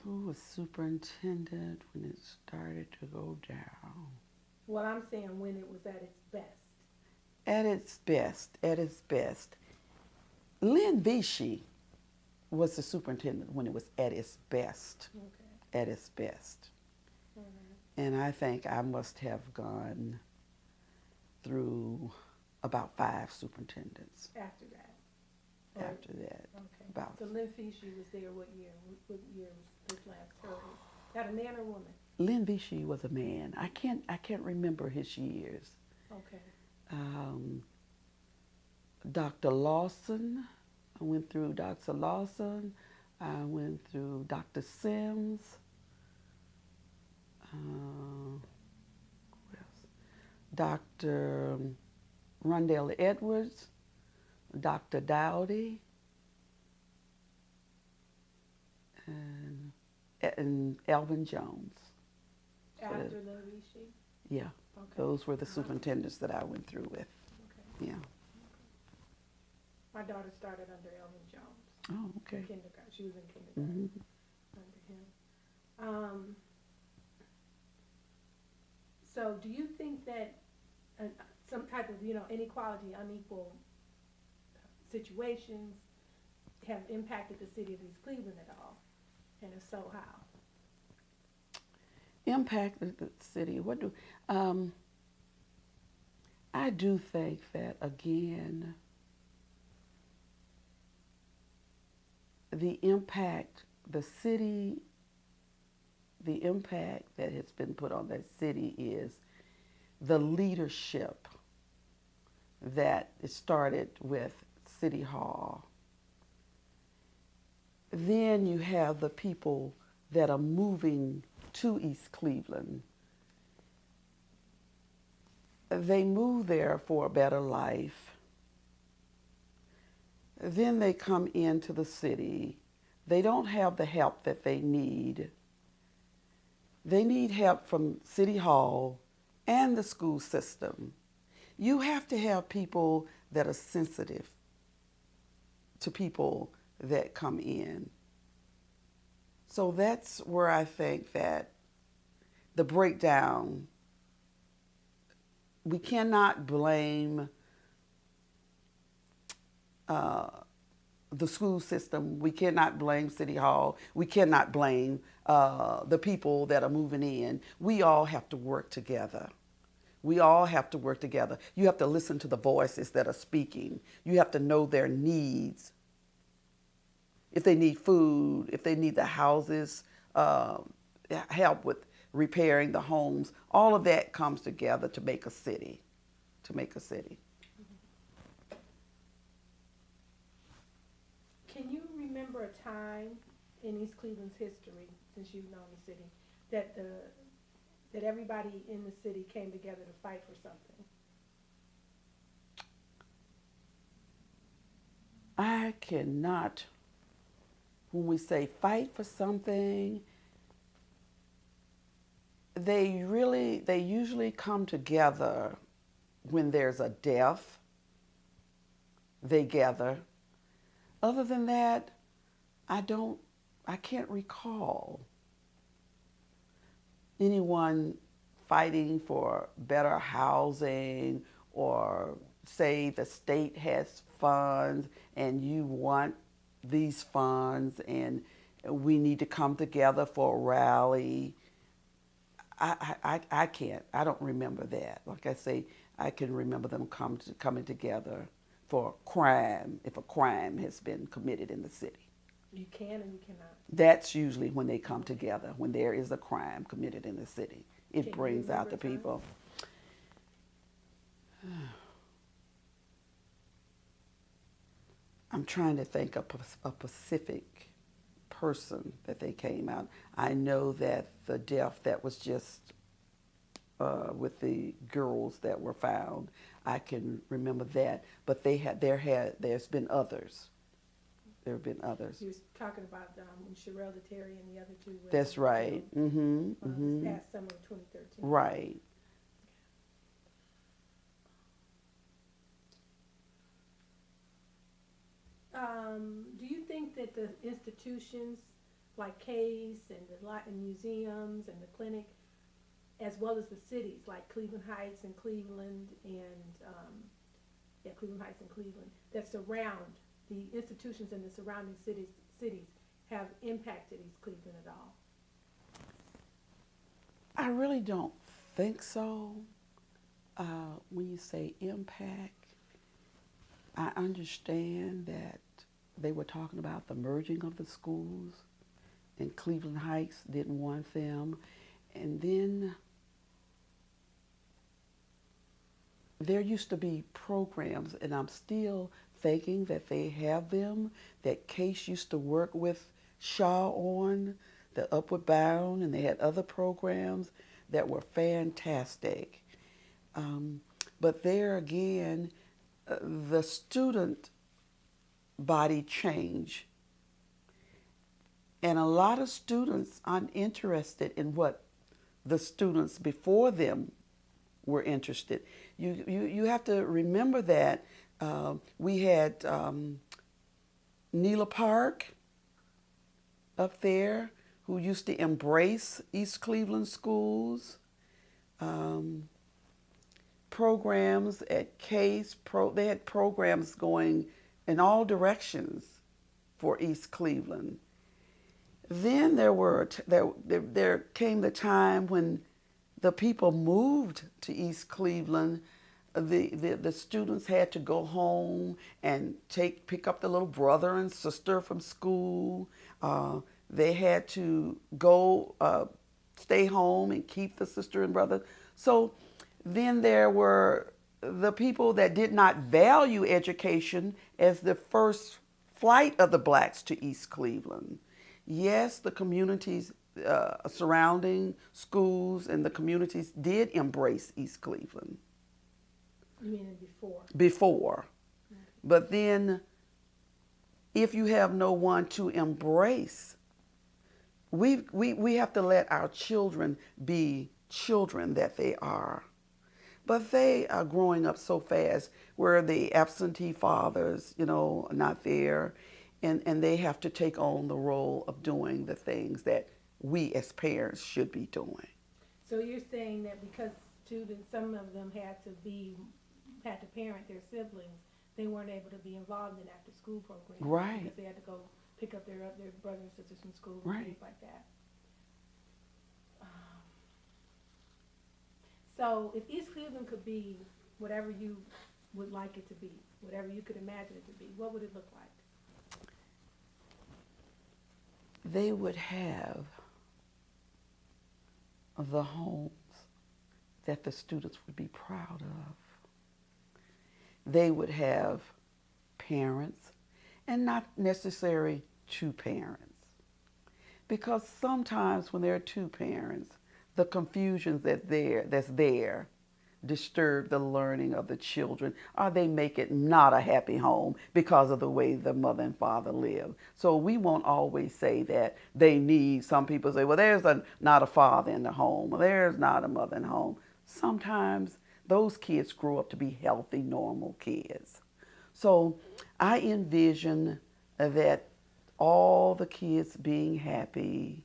Speaker 3: Who was superintendent when it started to go down?
Speaker 1: Well, I'm saying when it was at its best.
Speaker 3: At its best, at its best. Lynn Vichy was the superintendent when it was at its best.
Speaker 1: Okay.
Speaker 3: At its best.
Speaker 1: Mm-hmm.
Speaker 3: And I think I must have gone through about 5 superintendents
Speaker 1: After that. Or-
Speaker 3: after that.
Speaker 1: Okay.
Speaker 3: About
Speaker 1: So Lynn Fishy was there what year? What year was this last term? That a man or woman?
Speaker 3: Lynn Vichy was a man. I can't remember his years.
Speaker 1: Okay.
Speaker 3: Dr. Lawson, I went through Dr. Lawson. I went through Dr. Sims. Who else? Dr. Rondell Edwards, Dr. Dowdy, and Elvin Jones.
Speaker 1: After Lynn Fishy?
Speaker 3: Yeah,
Speaker 1: Okay.
Speaker 3: those were the superintendents that I went through with.
Speaker 1: Okay.
Speaker 3: Yeah.
Speaker 1: My daughter started under Elvin Jones.
Speaker 3: Oh, okay.
Speaker 1: Kindergarten. She was in kindergarten under him. So do you think that some type of, inequality, unequal situations have impacted the city of East Cleveland at all? And if so, how?
Speaker 3: Impacted the city. I do think that, again, the impact that has been put on that city is the leadership that it started with City Hall. Then you have the people that are moving to East Cleveland. They move there for a better life. Then they come into the city. They don't have the help that they need. They need help from City Hall and the school system. You have to have people that are sensitive to people that come in. So that's where I think that the breakdown, we cannot blame the school system. We cannot blame City Hall. We cannot blame the people that are moving in. We all have to work together. We all have to work together. You have to listen to the voices that are speaking. You have to know their needs. If they need food, if they need the houses, help with repairing the homes, all of that comes together to make a city,
Speaker 1: Can you remember a time in East Cleveland's history, since you've known the city, that everybody in the city came together to fight for something?
Speaker 3: I cannot, when we say fight for something, they usually come together when there's a death. They gather. Other than that, I can't recall anyone fighting for better housing, or say the state has funds and you want these funds and we need to come together for a rally. I can't. I don't remember that. Like I say, I can remember them coming together for crime, if a crime has been committed in the city.
Speaker 1: You can and you cannot.
Speaker 3: That's usually when they come together, when there is a crime committed in the city. It
Speaker 1: Can you
Speaker 3: brings out the
Speaker 1: remember
Speaker 3: people. I'm trying to think of a specific person that they came out. I know that the death that was just with the girls that were found, I can remember that. But there's been others. There have been others.
Speaker 1: You was talking about when Sherelle Terry and the other two.
Speaker 3: That's right.
Speaker 1: This past summer of 2013.
Speaker 3: Right.
Speaker 1: Do you think that the institutions like CASE and the museums and the clinic, as well as the cities like Cleveland Heights and Cleveland that surround the institutions in the surrounding cities have impacted East Cleveland at all?
Speaker 3: I really don't think so. When you say impact, I understand that they were talking about the merging of the schools, and Cleveland Heights didn't want them. And then there used to be programs, and I'm still thinking that they have them, that Case used to work with Shaw on, the Upward Bound, and they had other programs that were fantastic. But there again, the student body changed. And a lot of students aren't interested in what the students before them were interested. You have to remember that we had Neela Park up there who used to embrace East Cleveland schools. Programs at Case, they had programs going in all directions for East Cleveland. Then there came the time when the people moved to East Cleveland. The students had to go home and pick up the little brother and sister from school. They had to go stay home and keep the sister and brother. So then there were the people that did not value education as the first flight of the blacks to East Cleveland. Yes, the communities surrounding schools and the communities did embrace East Cleveland.
Speaker 1: You mean before?
Speaker 3: Before.
Speaker 1: Okay.
Speaker 3: But then if you have no one to embrace, we have to let our children be children that they are. But they are growing up so fast where the absentee fathers, are not there, and they have to take on the role of doing the things that we as parents should be doing.
Speaker 1: So you're saying that because students, some of them had to parent their siblings, they weren't able to be involved in after school programs.
Speaker 3: Right.
Speaker 1: Because they had to go pick up their brothers and sisters from school
Speaker 3: Right.
Speaker 1: and things like that. So if East Cleveland could be whatever you would like it to be, whatever you could imagine it to be, what would it look like?
Speaker 3: They would have the homes that the students would be proud of. They would have parents, and not necessarily two parents. Because sometimes when there are two parents, the confusions that's there disturb the learning of the children, or they make it not a happy home because of the way the mother and father live. So we won't always say that they need, some people say, well, there's not a father in the home, or there's not a mother in the home. Sometimes those kids grow up to be healthy, normal kids. So I envision that all the kids being happy,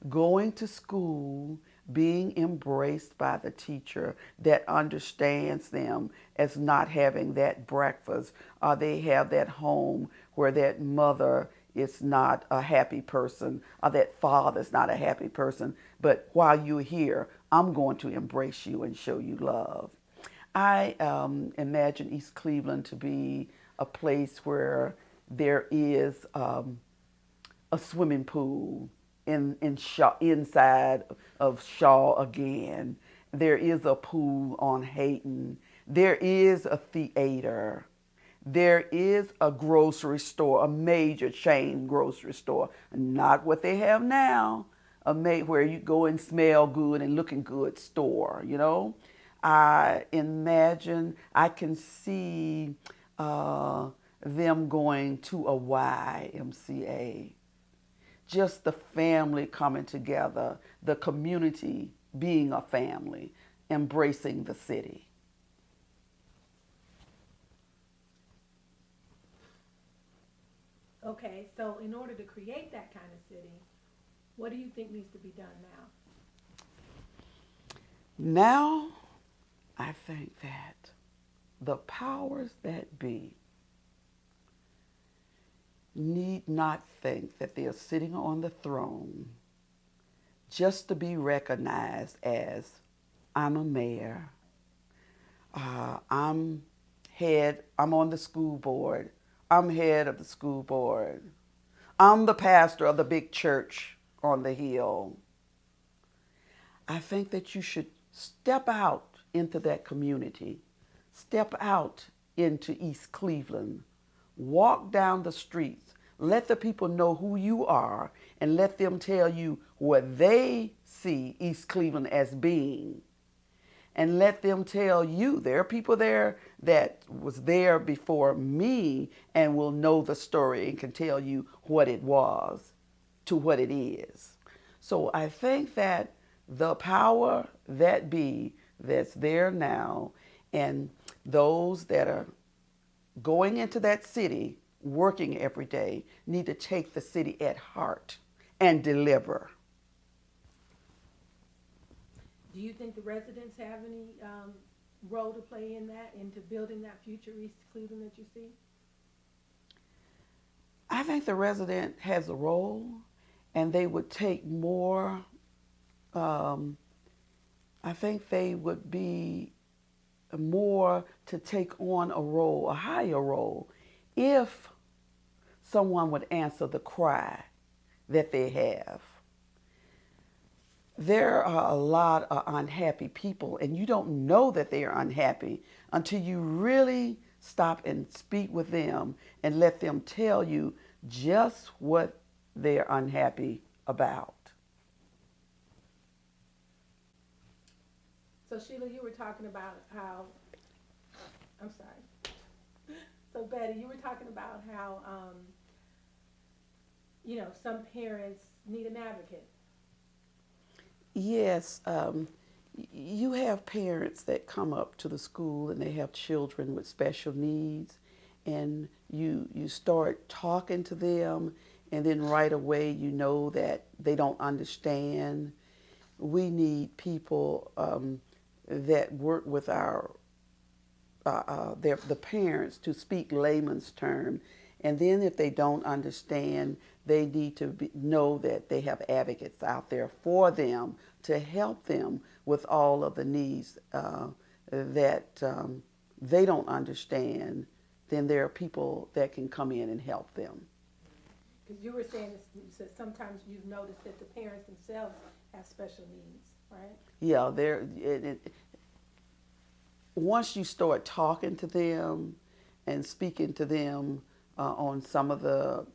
Speaker 3: going to school, being embraced by the teacher that understands them as not having that breakfast, or they have that home where that mother is not a happy person, or that father's not a happy person, but while you're here, I'm going to embrace you and show you love. I imagine East Cleveland to be a place where there is a swimming pool inside of Shaw again. There is a pool on Hayden. There is a theater. There is a grocery store, a major chain grocery store. Not what they have now, where you go and smell good and looking good store, I imagine, I can see them going to a YMCA, just the family coming together, the community being a family, embracing the city.
Speaker 1: Okay, so in order to create that kind of city, what do you think needs to be done now?
Speaker 3: Now, I think that the powers that be need not think that they are sitting on the throne just to be recognized as, I'm a mayor, I'm on the school board, I'm head of the school board, I'm the pastor of the big church on the hill. I think that you should step out into that community, step out into East Cleveland, walk down the streets, let the people know who you are, and let them tell you what they see East Cleveland as being. And let them tell you, there are people there that was there before me and will know the story and can tell you what it was to what it is. So I think that the power that be that's there now, and those that are going into that city, working every day, need to take the city at heart and deliver.
Speaker 1: Do you think the residents have any role to play in that, into building that future East Cleveland that you see?
Speaker 3: I think the resident has a role, and they would take more. I think they would be more to take on a role, a higher role, if someone would answer the cry that they have. There are a lot of unhappy people, and you don't know that they are unhappy until you really stop and speak with them and let them tell you just what they're unhappy about.
Speaker 1: So Sheila, you were talking about how, I'm sorry. So Betty, you were talking about how, some parents need an advocate.
Speaker 3: Yes, you have parents that come up to the school and they have children with special needs, and you start talking to them, and then right away you know that they don't understand. We need people that work with the parents to speak layman's term, and then if they don't understand, they need to know that they have advocates out there for them to help them with all of the needs that they don't understand. Then there are people that can come in and help them.
Speaker 1: Because you were saying that sometimes you've noticed that the parents themselves have special needs, right?
Speaker 3: Yeah, once you start talking to them and speaking to them on some of the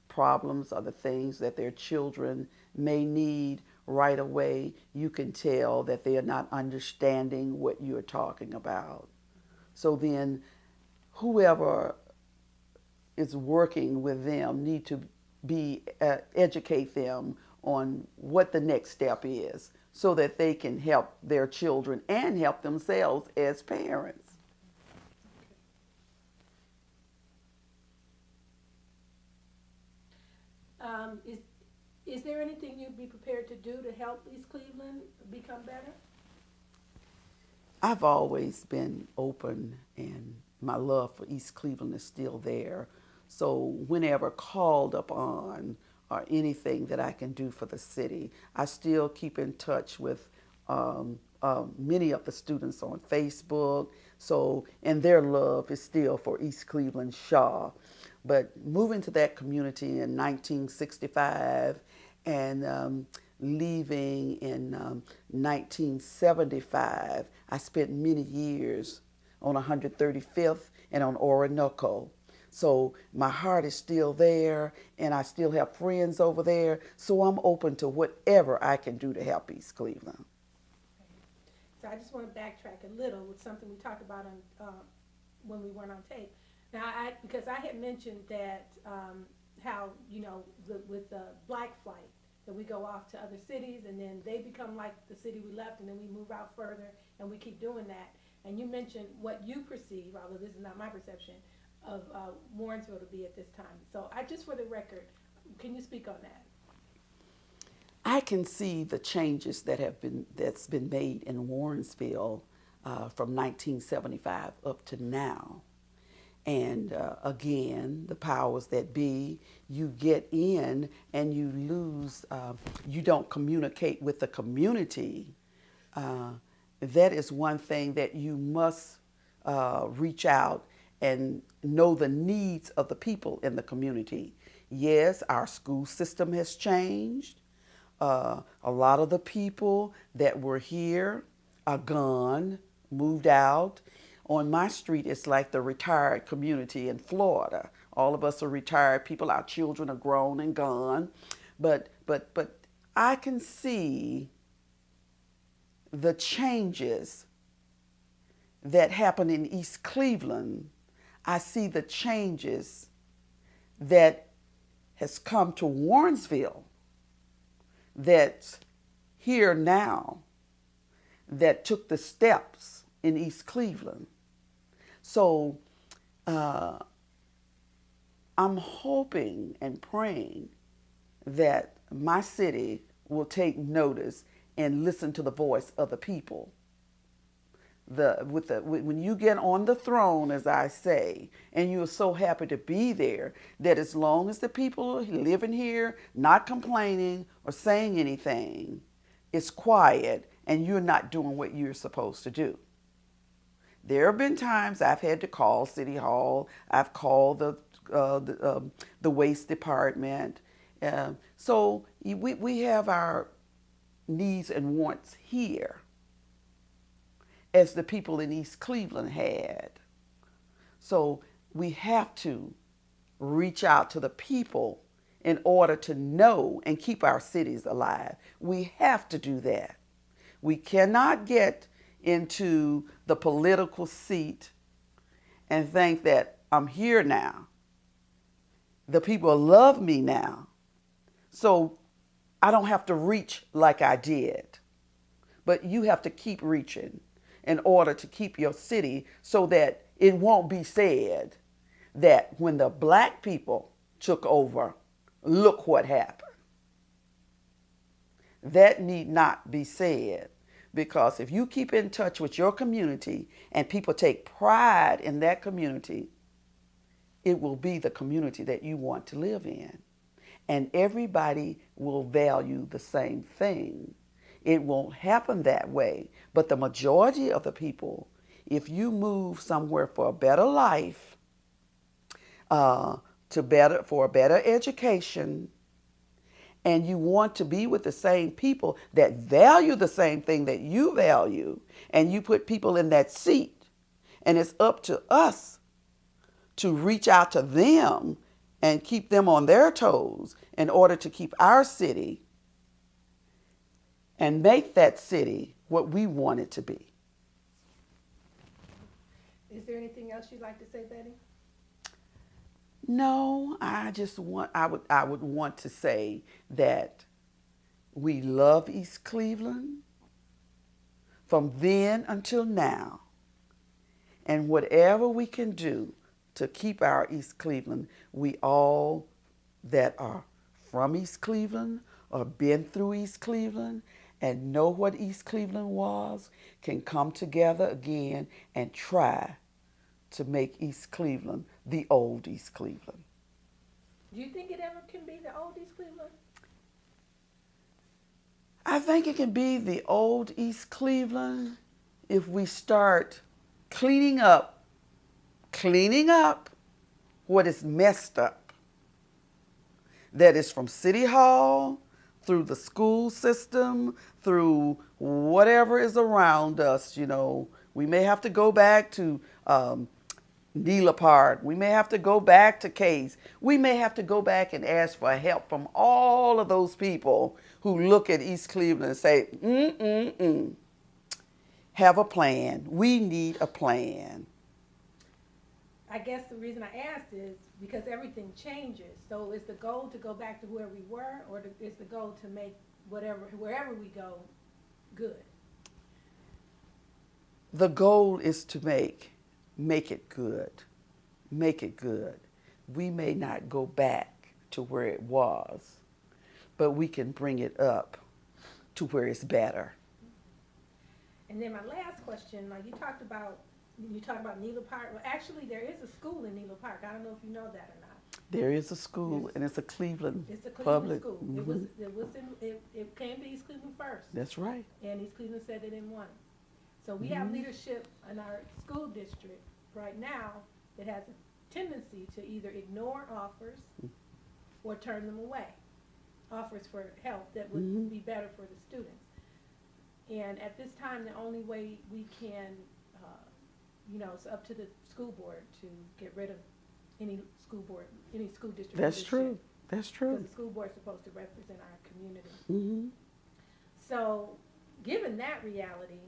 Speaker 3: problems or the things that their children may need, right away you can tell that they are not understanding what you're talking about. So then whoever is working with them need to educate them on what the next step is, so that they can help their children and help themselves as parents.
Speaker 1: Is there anything you'd be prepared to do to help East Cleveland become better?
Speaker 3: I've always been open, and my love for East Cleveland is still there. So whenever called upon, or anything that I can do for the city, I still keep in touch with many of the students on Facebook. So, and their love is still for East Cleveland Shaw. But moving to that community in 1965 and leaving in 1975, I spent many years on 135th and on Orinoco. So my heart is still there, and I still have friends over there. So I'm open to whatever I can do to help East Cleveland.
Speaker 1: So I just want to backtrack a little with something we talked about on when we weren't on tape. Now, because I had mentioned that how with the black flight that we go off to other cities and then they become like the city we left and then we move out further and we keep doing that. And you mentioned what you perceive, although this is not my perception, of Warrensville to be at this time. So just for the record, can you speak on that?
Speaker 3: I can see the changes that's been made in Warrensville from 1975 up to now. And again, the powers that be, you get in and you lose, you don't communicate with the community. That is one thing that you must reach out and know the needs of the people in the community. Yes, our school system has changed. A lot of the people that were here are gone, moved out. On my street, it's like the retired community in Florida. All of us are retired people. Our children are grown and gone. But I can see the changes that happen in East Cleveland. I see the changes that has come to Warrensville that's here now that took the steps in East Cleveland. So I'm hoping and praying that my city will take notice and listen to the voice of the people. When you get on the throne, as I say, and you're so happy to be there, that as long as the people living here, not complaining or saying anything, it's quiet and you're not doing what you're supposed to do. There have been times I've had to call City Hall. I've called the waste department. So we have our needs and wants here, as the people in East Cleveland had. So we have to reach out to the people in order to know and keep our cities alive. We have to do that. We cannot get into the political seat and think that I'm here now. The people love me now. So I don't have to reach like I did. But you have to keep reaching in order to keep your city so that it won't be said that when the black people took over, look what happened. That need not be said, because if you keep in touch with your community and people take pride in that community, it will be the community that you want to live in. And everybody will value the same thing. It won't happen that way. But the majority of the people, if you move somewhere for a better life, for a better education, and you want to be with the same people that value the same thing that you value, and you put people in that seat, and it's up to us to reach out to them and keep them on their toes in order to keep our city and make that city what we want it to be.
Speaker 1: Is there anything else you'd like to say, Betty?
Speaker 3: No, I would want to say that we love East Cleveland from then until now. And whatever we can do to keep our East Cleveland, we all that are from East Cleveland or been through East Cleveland and know what East Cleveland was can come together again and try to make East Cleveland the old East Cleveland.
Speaker 1: Do you think it ever can be the old East Cleveland?
Speaker 3: I think it can be the old East Cleveland if we start cleaning up what is messed up. That is from City Hall, through the school system, through whatever is around us. We may have to go back to Neela Park. We may have to go back to Case. We may have to go back and ask for help from all of those people who look at East Cleveland and say, have a plan. We need a plan.
Speaker 1: I guess the reason I asked is because everything changes. So is the goal to go back to where we were, or is the goal to make wherever we go, good?
Speaker 3: The goal is to make it good. Make it good. We may not go back to where it was, but we can bring it up to where it's better.
Speaker 1: And then my last question, like you talked about Nela Park. Well, actually, there is a school in Nela Park. I don't know if you know that or not.
Speaker 3: There is a school, and it's a Cleveland
Speaker 1: It's a Cleveland
Speaker 3: public
Speaker 1: school.
Speaker 3: Mhm.
Speaker 1: It came to East Cleveland first,
Speaker 3: That's right.
Speaker 1: and East Cleveland said they didn't want it. So we have leadership in our school district right now that has a tendency to either ignore offers or turn them away. Offers for help that would be better for the students. And at this time, the only way we can, it's up to the school board to get rid of any school district.
Speaker 3: That's true.
Speaker 1: leadership,
Speaker 3: That's
Speaker 1: Because
Speaker 3: true.
Speaker 1: the school board is supposed to represent our community.
Speaker 3: hmm
Speaker 1: So, given that reality,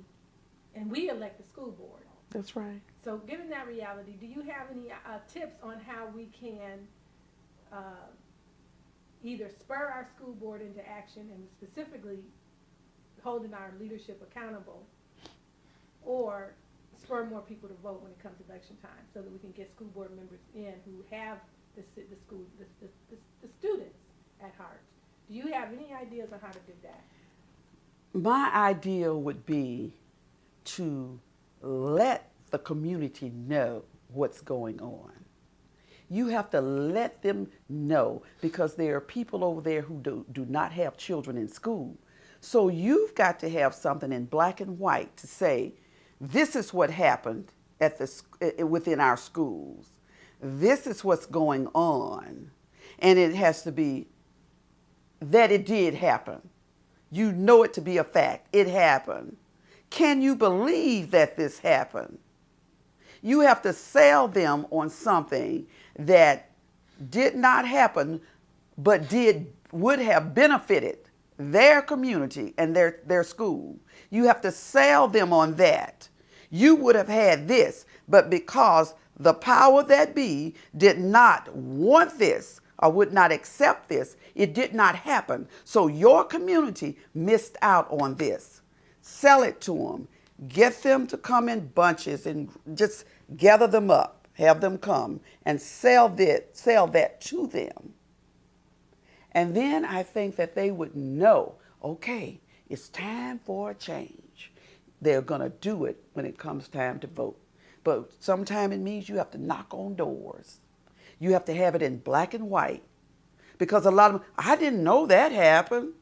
Speaker 1: and we elect the school board.
Speaker 3: That's right.
Speaker 1: So, given that reality, do you have any tips on how we can either spur our school board into action and specifically holding our leadership accountable, or spur more people to vote when it comes to election time, so that we can get school board members in who have the students at heart? Do you have any ideas on how to do that?
Speaker 3: My idea would be to let the community know what's going on. You have to let them know, because there are people over there who do not have children in school. So you've got to have something in black and white to say, this is what happened within our schools. This is what's going on. And it has to be that it did happen. You know it to be a fact. It happened. Can you believe that this happened? You have to sell them on something that did not happen, but would have benefited their community and their school. You have to sell them on that. You would have had this, but because the power that be did not want this or would not accept this, it did not happen. So your community missed out on this. Sell it to them. Get them to come in bunches and just gather them up, have them come and sell that to them. And then I think that they would know, okay, it's time for a change. They're going to do it when it comes time to vote. But sometimes it means you have to knock on doors. You have to have it in black and white. Because a lot of them, I didn't know that happened.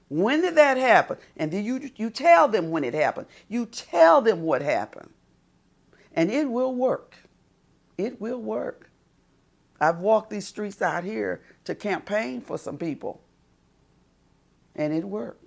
Speaker 3: When did that happen? And then you tell them when it happened. You tell them what happened. And it will work. It will work. I've walked these streets out here to campaign for some people. And it worked.